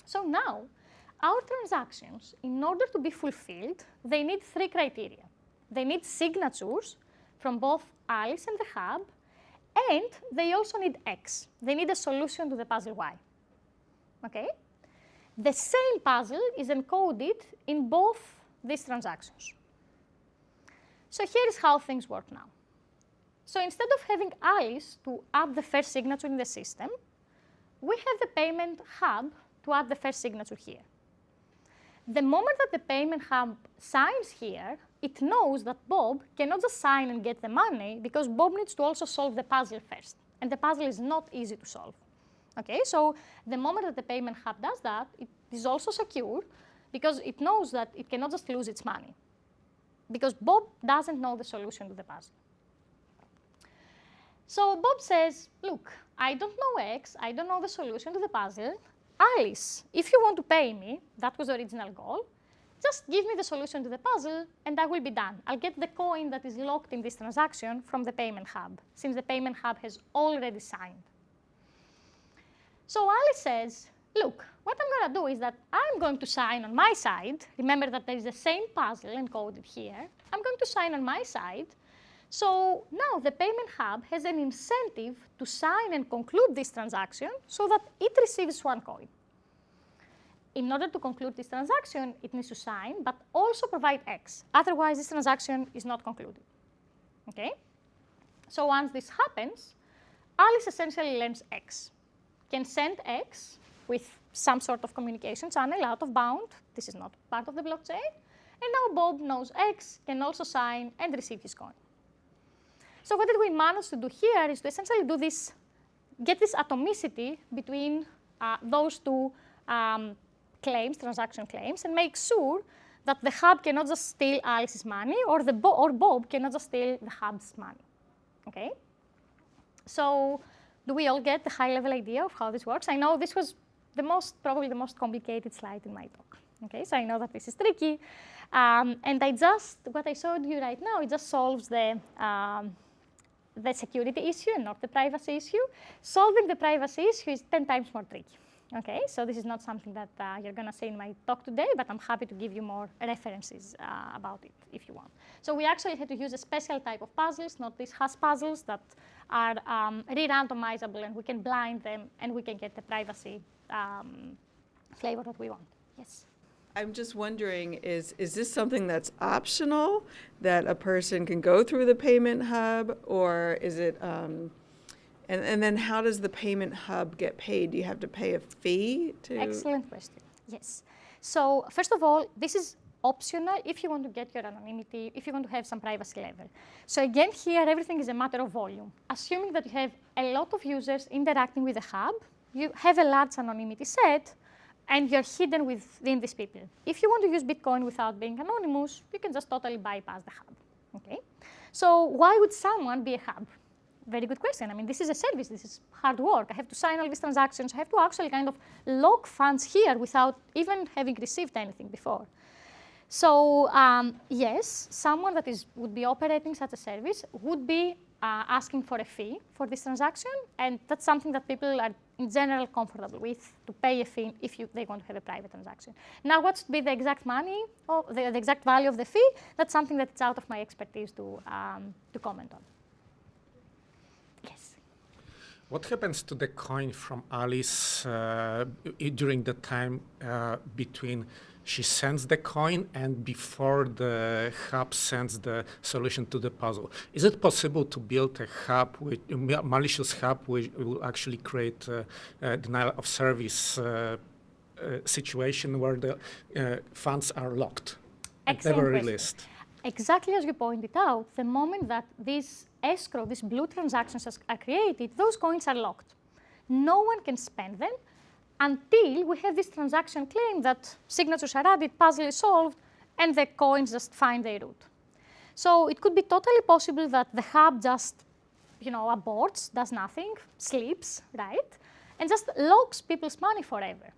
[SPEAKER 2] So now, our transactions, in order to be fulfilled, they need 3 criteria. They need signatures from both Alice and the hub, and they also need X. They need a solution to the puzzle Y. Okay? The same puzzle is encoded in both these transactions. So here is how things work now. So instead of having Alice to add the first signature in the system, we have the payment hub to add the first signature here. The moment that the payment hub signs here, it knows that Bob cannot just sign and get the money because Bob needs to also solve the puzzle first. And the puzzle is not easy to solve. Okay, so the moment that the payment hub does that, it is also secure because it knows that it cannot just lose its money. Because Bob doesn't know the solution to the puzzle. So Bob says, look, I don't know X, I don't know the solution to the puzzle. Alice, if you want to pay me, that was the original goal, just give me the solution to the puzzle and I will be done. I'll get the coin that is locked in this transaction from the payment hub, since the payment hub has already signed. So Alice says, look, what I'm going to do is that I'm going to sign on my side. Remember that there is the same puzzle encoded here. I'm going to sign on my side. So now the payment hub has an incentive to sign and conclude this transaction so that it receives one coin. in order to conclude this transaction, it needs to sign, but also provide X. Otherwise, this transaction is not concluded. Okay? So once this happens, Alice essentially learns X, can send X with some sort of communication channel out of bound. This is not part of the blockchain. And now Bob knows X, can also sign and receive his coin. So what did we manage to do here is to essentially do this, get this atomicity between those two claims, transaction claims, and make sure that the hub cannot just steal Alice's money, or Bob cannot just steal the hub's money. Okay? So do we all get the high-level idea of how this works? I know this was probably the most complicated slide in my talk. Okay, so I know that this is tricky, and what I showed you right now, it just solves the security issue and not the privacy issue. Solving the privacy issue is 10 times more tricky. Okay, so this is not something that you're going to see in my talk today, but I'm happy to give you more references about it if you want. So we actually had to use a special type of puzzles, not these hash puzzles that are re-randomizable, and we can blind them, and we can get the privacy flavor that we want. Yes?
[SPEAKER 6] I'm just wondering, is this something that's optional, that a person can go through the payment hub, or is it, and then how does the payment hub get paid? Do you have to pay a fee to?
[SPEAKER 2] Excellent question, yes. So first of all, this is optional if you want to get your anonymity, if you want to have some privacy level. So again, here, everything is a matter of volume. Assuming that you have a lot of users interacting with the hub, you have a large anonymity set, and you're hidden within these people. If you want to use Bitcoin without being anonymous, you can just totally bypass the hub. Okay? So why would someone be a hub? Very good question. I mean, this is a service. This is hard work. I have to sign all these transactions. I have to actually kind of log funds here without even having received anything before. So yes, someone that would be operating such a service would be asking for a fee for this transaction, and that's something that people are in general comfortable with, to pay a fee if they want to have a private transaction. Now, what should be the exact money or the exact value of the fee? That's something that's out of my expertise to comment on. Yes.
[SPEAKER 3] What happens to the coin from Alice during the time between she sends the coin and before the hub sends the solution to the puzzle? Is it possible to build a hub, a malicious hub, which will actually create a denial of service situation where the funds are locked and never released?
[SPEAKER 2] Exactly as you pointed out, the moment that these escrow, these blue transactions are created, those coins are locked. No one can spend them until we have this transaction claim that signatures are added, puzzle is solved, and the coins just find their route. So it could be totally possible that the hub just, aborts, does nothing, sleeps, right, and just locks people's money forever.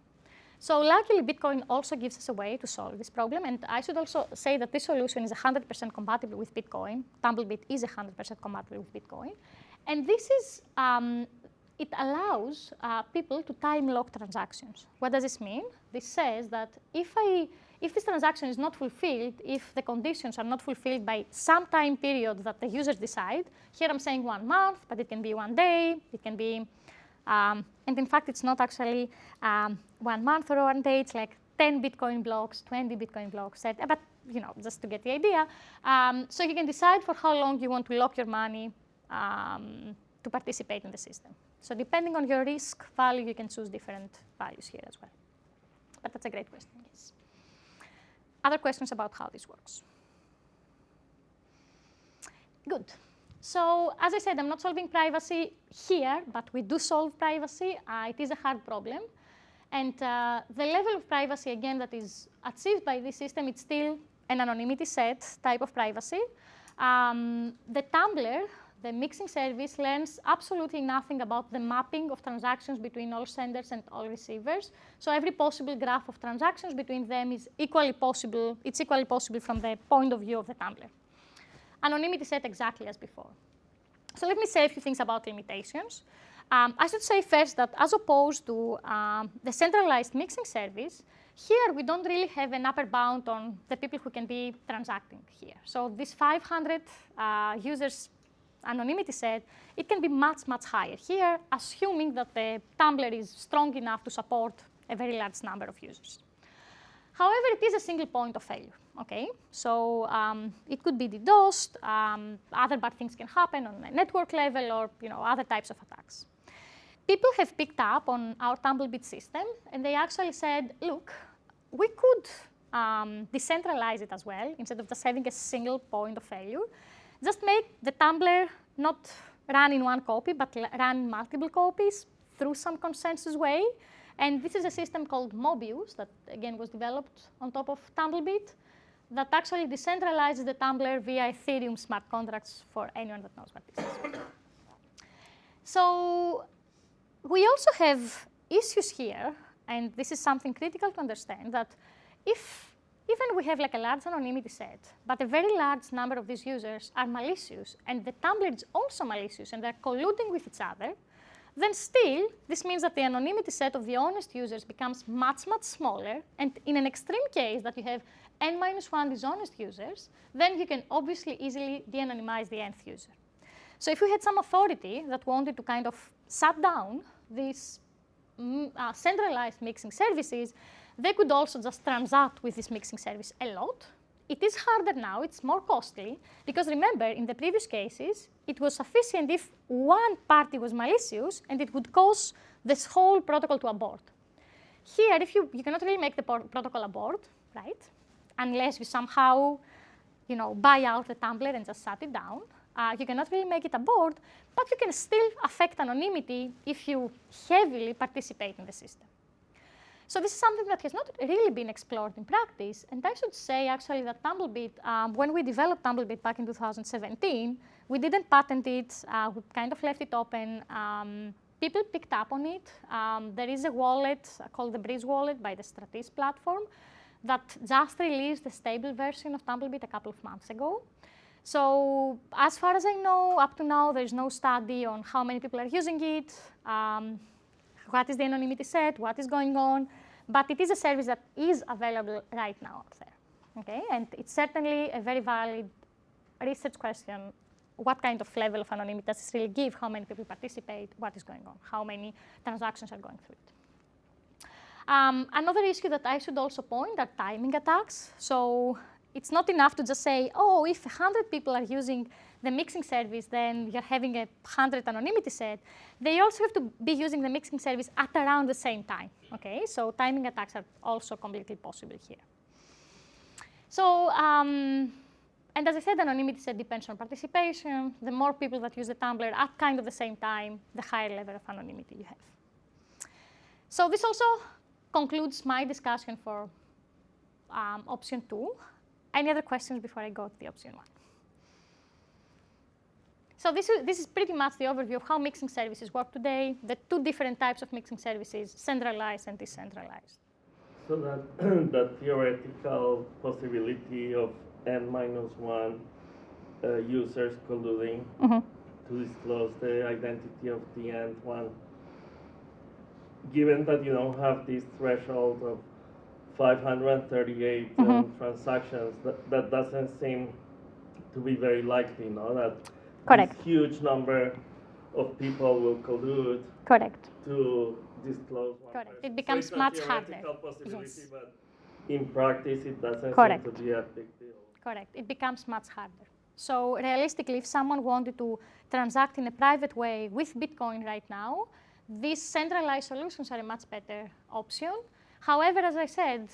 [SPEAKER 2] So luckily, Bitcoin also gives us a way to solve this problem. And I should also say that this solution is 100% compatible with Bitcoin. Tumblebit is 100% compatible with Bitcoin. And this is, it allows people to time lock transactions. What does this mean? This says that if this transaction is not fulfilled, if the conditions are not fulfilled by some time period that the users decide, here I'm saying 1 month, but it can be 1 day, it can be, and in fact, it's not actually 1 month or 1 day, it's like 10 Bitcoin blocks, 20 Bitcoin blocks, but just to get the idea. So you can decide for how long you want to lock your money to participate in the system. So depending on your risk value, you can choose different values here as well. But that's a great question, yes. Other questions about how this works? Good. So as I said, I'm not solving privacy here, but we do solve privacy. It is a hard problem. And the level of privacy, again, that is achieved by this system, it's still an anonymity set type of privacy. The tumbler, the mixing service, learns absolutely nothing about the mapping of transactions between all senders and all receivers. So every possible graph of transactions between them is equally possible. It's equally possible from the point of view of the tumbler. Anonymity set exactly as before. So let me say a few things about limitations. I should say first that as opposed to the centralized mixing service, here we don't really have an upper bound on the people who can be transacting here. So this 500 users anonymity set, it can be much, much higher here, assuming that the tumbler is strong enough to support a very large number of users. However, it is a single point of failure, okay? So it could be DDoSed, other bad things can happen on a network level or other types of attacks. People have picked up on our Tumblebit system, and they actually said, look, we could decentralize it as well, instead of just having a single point of failure. Just make the tumbler not run in one copy, but run multiple copies through some consensus way. And this is a system called Mobius that, again, was developed on top of Tumblebit that actually decentralizes the tumbler via Ethereum smart contracts for anyone that knows what this is. So we also have issues here, and this is something critical to understand, that if even we have like a large anonymity set, but a very large number of these users are malicious, and the tumbler is also malicious, and they're colluding with each other, then still, this means that the anonymity set of the honest users becomes much, much smaller. And in an extreme case that you have n-1 dishonest users, then you can obviously easily de-anonymize the nth user. So if we had some authority that wanted to kind of shut down these centralized mixing services, they could also just transact with this mixing service a lot. It is harder now, it's more costly, because remember, in the previous cases, it was sufficient if one party was malicious, and it would cause this whole protocol to abort. Here, if you cannot really make the protocol abort, right? Unless you somehow, buy out the tumbler and just shut it down. You cannot really make it abort, but you can still affect anonymity if you heavily participate in the system. So this is something that has not really been explored in practice. And I should say, actually, that Tumblebit, when we developed Tumblebit back in 2017, we didn't patent it. We kind of left it open. People picked up on it. There is a wallet called the Bridge Wallet by the Stratis platform that just released a stable version of Tumblebit a couple of months ago. So as far as I know, up to now, there's no study on how many people are using it, what is the anonymity set, what is going on. But it is a service that is available right now out there, okay? And it's certainly a very valid research question. What kind of level of anonymity does this really give? How many people participate? What is going on? How many transactions are going through it? Another issue that I should also point are timing attacks. So it's not enough to just say, oh, if 100 people are using the mixing service, then you're having a 100 anonymity set. They also have to be using the mixing service at around the same time, okay? So timing attacks are also completely possible here. So, and as I said, anonymity set depends on participation. The more people that use the tumbler at kind of the same time, the higher level of anonymity you have. So this also concludes my discussion for option 2. Any other questions before I go to the option 1? So this is pretty much the overview of how mixing services work today, the two different types of mixing services, centralized and decentralized.
[SPEAKER 5] So that theoretical possibility of n-1 users colluding to disclose the identity of the nth one, given that you don't have this threshold of 538 transactions, that doesn't seem to be very likely, no? That
[SPEAKER 2] Correct.
[SPEAKER 5] This huge number of people will collude
[SPEAKER 2] Correct.
[SPEAKER 5] to disclose one
[SPEAKER 2] Correct.
[SPEAKER 5] person.
[SPEAKER 2] It becomes
[SPEAKER 5] so
[SPEAKER 2] much
[SPEAKER 5] it's a
[SPEAKER 2] harder.
[SPEAKER 5] theoretical possibility,
[SPEAKER 2] Yes.
[SPEAKER 5] but in practice, it doesn't
[SPEAKER 2] Correct.
[SPEAKER 5] seem to be a big deal.
[SPEAKER 2] Correct. It becomes much harder. So realistically, if someone wanted to transact in a private way with Bitcoin right now, these centralized solutions are a much better option. However, as I said,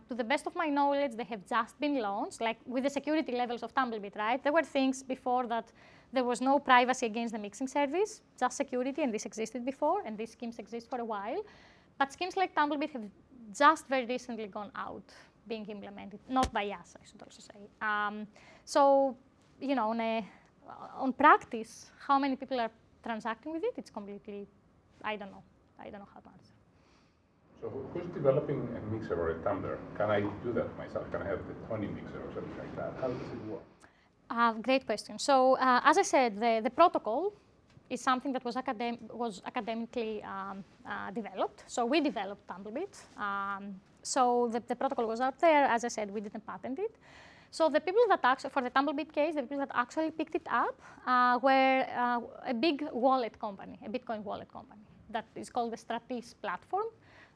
[SPEAKER 2] to the best of my knowledge, they have just been launched, like with the security levels of Tumblebit, right? There were things before that there was no privacy against the mixing service, just security, and this existed before, and these schemes exist for a while. But schemes like Tumblebit have just very recently gone out, being implemented, not by us, I should also say. So, on practice, how many people are transacting with it? It's completely, I don't know how to answer.
[SPEAKER 4] So who's developing a mixer or a tumbler? Can I do that myself? Can I have the Tony mixer or something like that? How does it work?
[SPEAKER 2] Great question. So as I said, the protocol is something that was academically developed. So we developed Tumblebit. So the protocol was out there. As I said, we didn't patent it. So the people that actually, for the Tumblebit case, the people that actually picked it up were a big wallet company, a Bitcoin wallet company that is called the Stratis platform.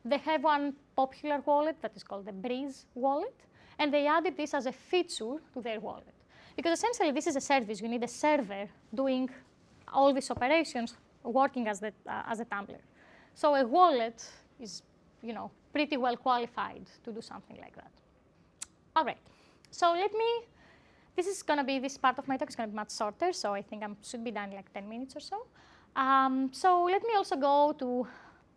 [SPEAKER 2] They have one popular wallet that is called the Breeze wallet, and they added this as a feature to their wallet. Because essentially, this is a service. You need a server doing all these operations, working as a tumbler. So a wallet is, pretty well qualified to do something like that. All right. So this part of my talk is going to be much shorter, so I think I should be done in like 10 minutes or so. So let me also go to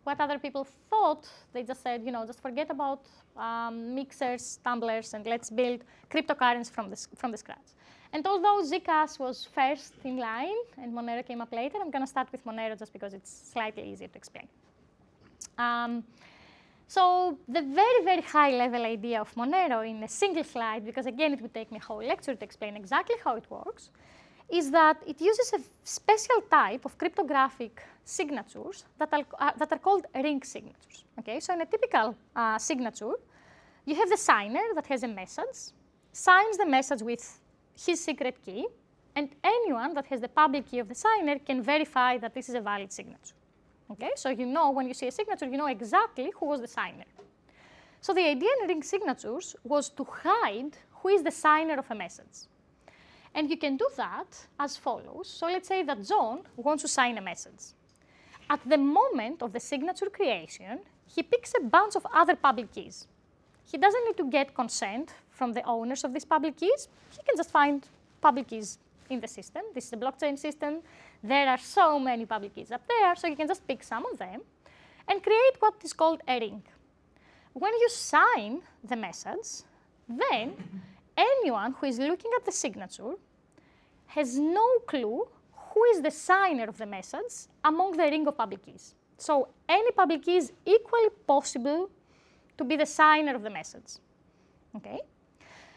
[SPEAKER 2] what other people thought. They just said, just forget about mixers, tumblers, and let's build cryptocurrency from the scratch. And although Zcash was first in line and Monero came up later, I'm going to start with Monero just because it's slightly easier to explain. So the very, very high-level idea of Monero in a single slide, because again, it would take me a whole lecture to explain exactly how it works, is that it uses a special type of cryptographic signatures that are called ring signatures. Okay, so in a typical signature, you have the signer that has a message, signs the message with his secret key, and anyone that has the public key of the signer can verify that this is a valid signature. Okay, so when you see a signature, you know exactly who was the signer. So the idea in ring signatures was to hide who is the signer of a message. And you can do that as follows. So let's say that John wants to sign a message. At the moment of the signature creation, he picks a bunch of other public keys. He doesn't need to get consent from the owners of these public keys. He can just find public keys in the system. This is a blockchain system. There are so many public keys up there, so you can just pick some of them and create what is called a ring. When you sign the message, then anyone who is looking at the signature has no clue who is the signer of the message among the ring of public keys. So any public key is equally possible to be the signer of the message. Okay?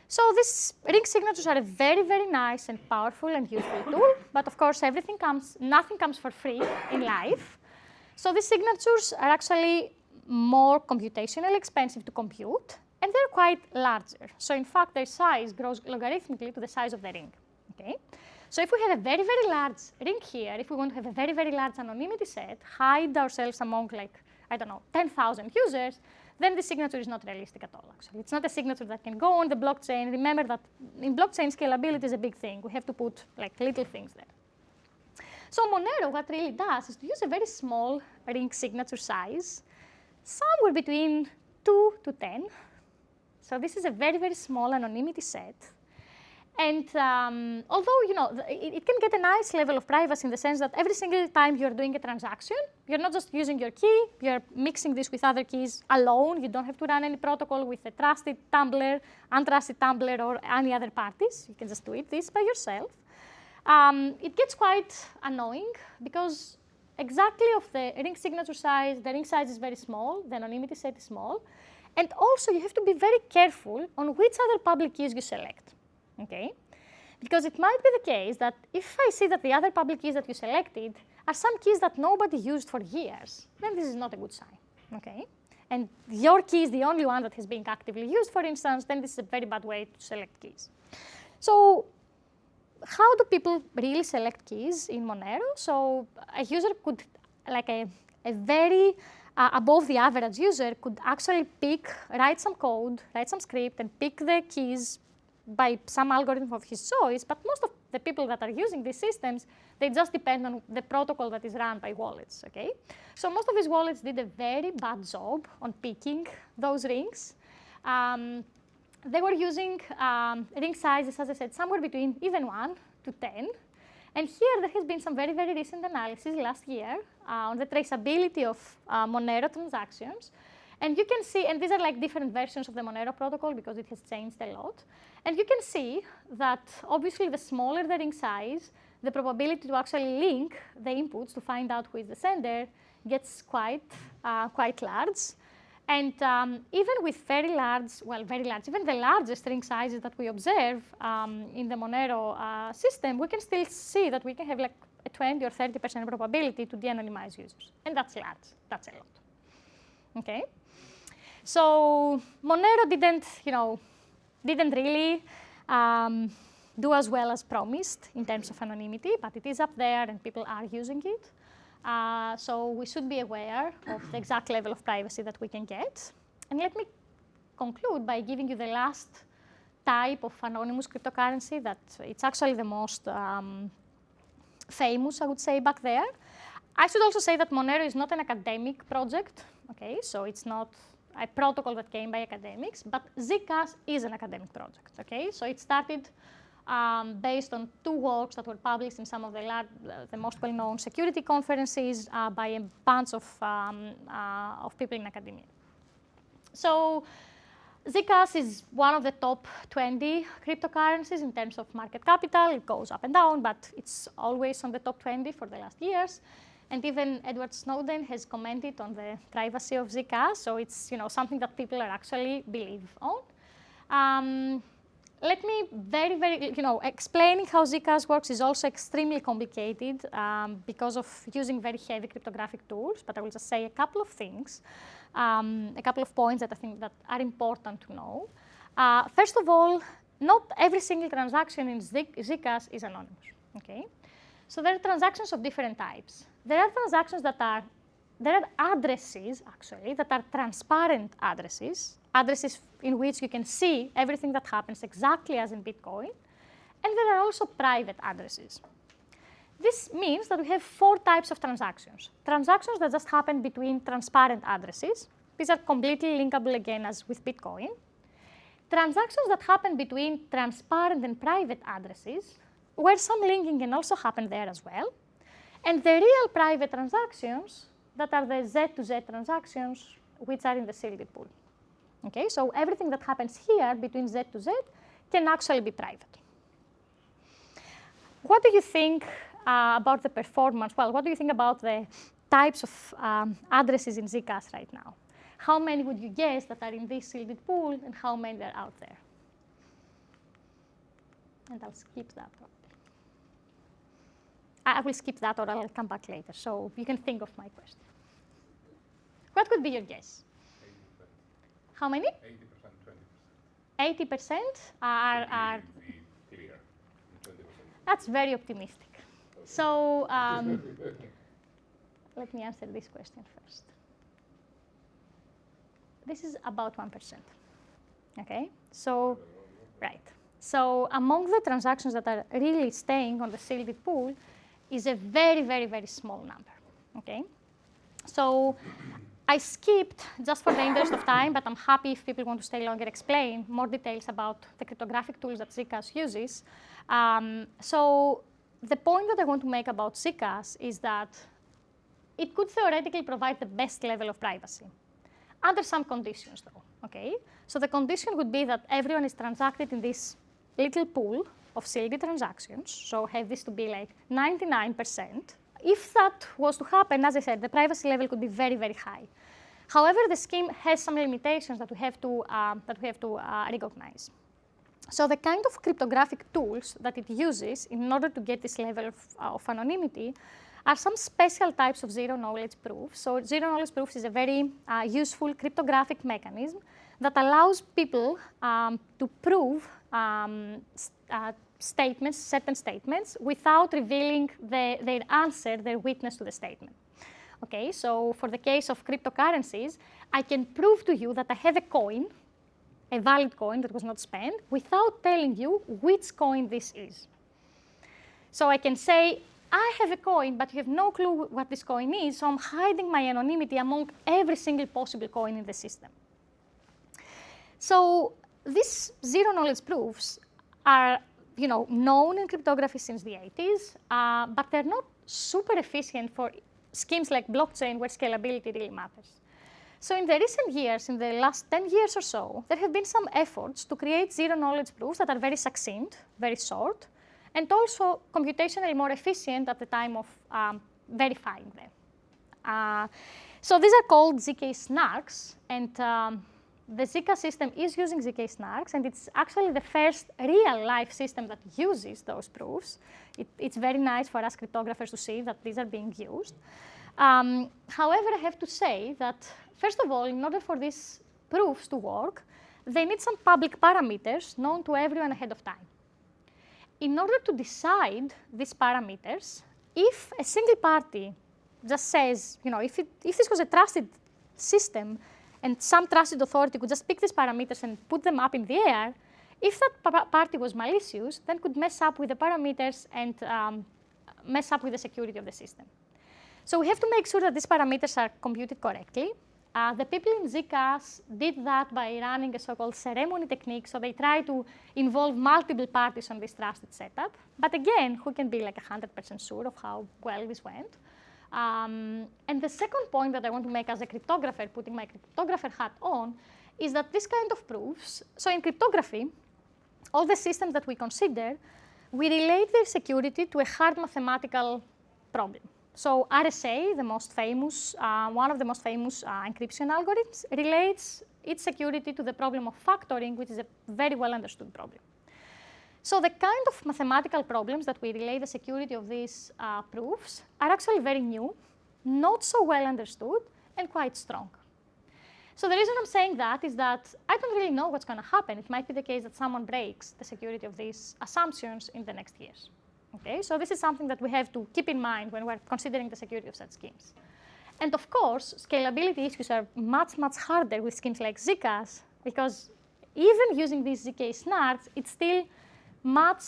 [SPEAKER 2] So these ring signatures are a very, very nice and powerful and useful tool, but of course nothing comes for free in life. So these signatures are actually more computationally expensive to compute, and they're quite larger. So in fact, their size grows logarithmically to the size of the ring. Okay? So if we have a very, very large ring here, if we want to have a very, very large anonymity set, hide ourselves among 10,000 users, then the signature is not realistic at all, actually. It's not a signature that can go on the blockchain. Remember that in blockchain, scalability is a big thing. We have to put little things there. So Monero, what really does is to use a very small ring signature size, somewhere between 2 to 10. So this is a very, very small anonymity set. And although, it can get a nice level of privacy in the sense that every single time you're doing a transaction, you're not just using your key, you're mixing this with other keys alone. You don't have to run any protocol with a trusted tumbler, untrusted tumbler, or any other parties. You can just do this by yourself. It gets quite annoying because exactly of the ring signature size, the ring size is very small, the anonymity set is small. And also, you have to be very careful on which other public keys you select. Okay? Because it might be the case that if I see that the other public keys that you selected are some keys that nobody used for years, then this is not a good sign. Okay? And your key is the only one that is being actively used, for instance, then this is a very bad way to select keys. So how do people really select keys in Monero? So a user could, a very above the average user could actually write some code, write some script, and pick the keys by some algorithm of his choice, but most of the people that are using these systems, they just depend on the protocol that is run by wallets, okay? So most of these wallets did a very bad job on picking those rings. They were using ring sizes, as I said, somewhere between even 1 to 10. And here there has been some very, very recent analysis last year on the traceability of Monero transactions. And you can see, and these are different versions of the Monero protocol because it has changed a lot. And you can see that obviously the smaller the ring size, the probability to actually link the inputs to find out who is the sender gets quite large. And even with very large, even the largest ring sizes that we observe in the Monero system, we can still see that we can have a 20 or 30% probability to de-anonymize users. And that's large, that's a lot. Okay? So Monero didn't really do as well as promised in terms of anonymity, but it is up there and people are using it. So we should be aware of the exact level of privacy that we can get. And let me conclude by giving you the last type of anonymous cryptocurrency that it's actually the most famous, I would say, back there. I should also say that Monero is not an academic project, okay? So it's not a protocol that came by academics, but Zcash is an academic project, okay? So it started based on 2 works that were published in some of the most well-known security conferences by a bunch of people in academia. So Zcash is one of the top 20 cryptocurrencies in terms of market capital. It goes up and down, but it's always on the top 20 for the last years. And even Edward Snowden has commented on the privacy of Zcash, so it's something that people are actually believe on. Let me explaining how Zcash works is also extremely complicated because of using very heavy cryptographic tools, but I will just say a couple of things, a couple of points that I think that are important to know. First of all, not every single transaction in Zcash is anonymous, okay? So there are transactions of different types. There are transactions there are addresses, actually, that are transparent addresses, addresses in which you can see everything that happens exactly as in Bitcoin. And there are also private addresses. This means that we have 4 types of transactions. Transactions that just happen between transparent addresses. These are completely linkable again as with Bitcoin. Transactions that happen between transparent and private addresses, where some linking can also happen there as well. And the real private transactions that are the Z2Z transactions, which are in the shielded pool. Okay, so everything that happens here between Z to Z can actually be private. What do you think about the performance? Well, what do you think about the types of addresses in Zcash right now? How many would you guess that are in this shielded pool, and how many are out there? And I'll skip that one. I will skip that, or I'll come back later, so you can think of my question. What could be your guess?
[SPEAKER 4] 80%.
[SPEAKER 2] How many?
[SPEAKER 4] 80%, 20%.
[SPEAKER 2] 80% are
[SPEAKER 4] Clear. 20%.
[SPEAKER 2] That's very optimistic. Okay. So let me answer this question first. This is about 1%. Okay, so right. So among the transactions that are really staying on the shielded pool is a very, very, very small number. Okay, so I skipped, just for the interest of time, but I'm happy if people want to stay longer, explain more details about the cryptographic tools that Zcash uses. So the point that I want to make about Zcash is that it could theoretically provide the best level of privacy, under some conditions though, okay? So the condition would be that everyone is transacted in this little pool of shielded transactions, so have this to be like 99%. If that was to happen, as I said, the privacy level could be very, very high. However, the scheme has some limitations that we have to recognize. So the kind of cryptographic tools that it uses in order to get this level of anonymity are some special types of zero-knowledge proofs. So zero-knowledge proofs is a very useful cryptographic mechanism that allows people to prove certain statements, without revealing their answer, their witness to the statement. Okay, so for the case of cryptocurrencies, I can prove to you that I have a coin, a valid coin that was not spent, without telling you which coin this is. So I can say, I have a coin, but you have no clue what this coin is, so I'm hiding my anonymity among every single possible coin in the system. So these zero-knowledge proofs are known in cryptography since the 80s, but they're not super efficient for schemes like blockchain, where scalability really matters. So in the recent years, in the last 10 years or so, there have been some efforts to create zero-knowledge proofs that are very succinct, very short, and also computationally more efficient at the time of verifying them. So these are called ZK snarks, and the Zcash system is using ZK snarks, and it's actually the first real-life system that uses those proofs. It's very nice for us cryptographers to see that these are being used. However, I have to say that, first of all, in order for these proofs to work, they need some public parameters known to everyone ahead of time. In order to decide these parameters, if a single party just says, if this was a trusted system and some trusted authority could just pick these parameters and put them up in the air, if that party was malicious, then could mess up with the parameters and mess up with the security of the system. So we have to make sure that these parameters are computed correctly. The people in Zcash did that by running a so-called ceremony technique. So they try to involve multiple parties on this trusted setup. But again, who can be like 100% sure of how well this went? And the second point that I want to make as a cryptographer, putting my cryptographer hat on, is that this kind of proofs, so in cryptography, all the systems that we consider, we relate their security to a hard mathematical problem. So RSA, the most famous, one of the most famous encryption algorithms, relates its security to the problem of factoring, which is a very well understood problem. So the kind of mathematical problems that we relate the security of these proofs are actually very new, not so well understood, and quite strong. So the reason I'm saying that is that I don't really know what's going to happen. It might be the case that someone breaks the security of these assumptions in the next years. Okay, so this is something that we have to keep in mind when we're considering the security of such schemes. And of course, scalability issues are much, much harder with schemes like Zcash, because even using these ZK snarks, it's still much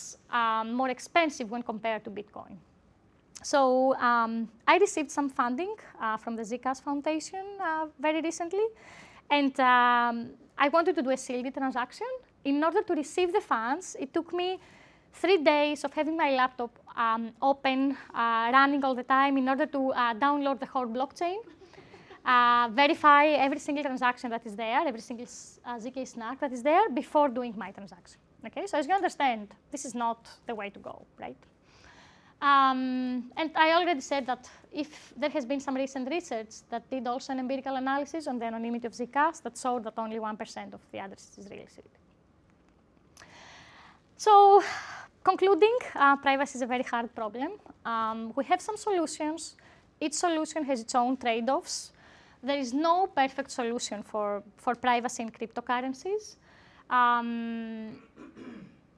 [SPEAKER 2] more expensive when compared to Bitcoin. So I received some funding from the Zcash Foundation very recently, and I wanted to do a CLD transaction. In order to receive the funds, it took me 3 days of having my laptop open, running all the time in order to download the whole blockchain, verify every single transaction that is there, every single ZK snark that is there before doing my transaction. Okay, so as you understand, this is not the way to go, right? And I already said that if there has been some recent research that did also an empirical analysis on the anonymity of Zcash that showed that only 1% of the addresses is really secret. So concluding, privacy is a very hard problem. We have some solutions. Each solution has its own trade-offs. There is no perfect solution for privacy in cryptocurrencies.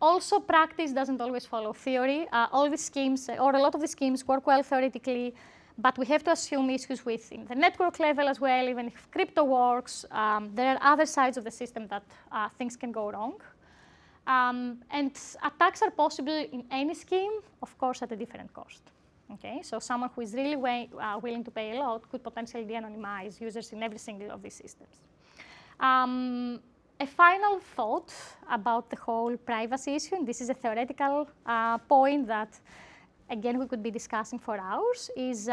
[SPEAKER 2] Also, practice doesn't always follow theory. All these schemes, or a lot of the schemes, work well theoretically, but we have to assume issues within the network level as well. Even if crypto works, there are other sides of the system that things can go wrong. And attacks are possible in any scheme, of course, at a different cost. Okay, so someone who is really willing to pay a lot could potentially de-anonymize users in every single of these systems. A final thought about the whole privacy issue, and this is a theoretical point that, again, we could be discussing for hours, is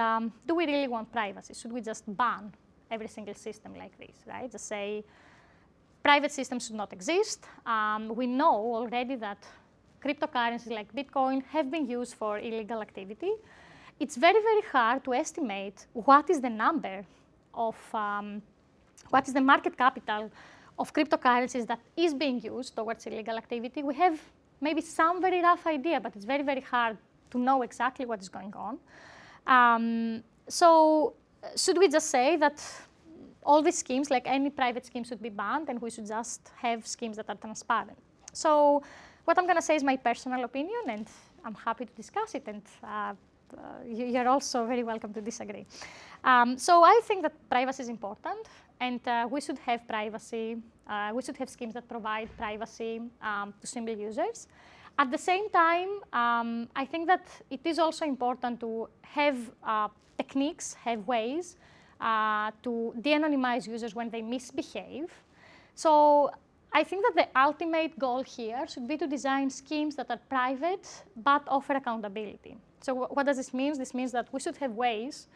[SPEAKER 2] do we really want privacy? Should we just ban every single system like this, right? Just say private systems should not exist. We know already that cryptocurrencies like Bitcoin have been used for illegal activity. It's very, very hard to estimate what is the number of, what is the market capital of cryptocurrencies that is being used towards illegal activity. We have maybe some very rough idea, but it's very, very hard to know exactly what is going on. So should we just say that all these schemes, like any private scheme, should be banned and we should just have schemes that are transparent? So what I'm going to say is my personal opinion, and I'm happy to discuss it, and you're also very welcome to disagree. So I think that privacy is important, and we should have privacy. We should have schemes that provide privacy to simple users. At the same time, I think that it is also important to have techniques, have ways to de-anonymize users when they misbehave. So I think that the ultimate goal here should be to design schemes that are private but offer accountability. So what does this mean? This means that we should have ways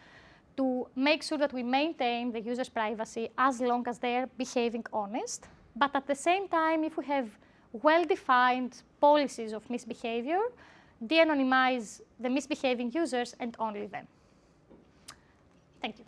[SPEAKER 2] to make sure that we maintain the user's privacy as long as they're behaving honest. But at the same time, if we have well-defined policies of misbehavior, de-anonymize the misbehaving users and only them. Thank you.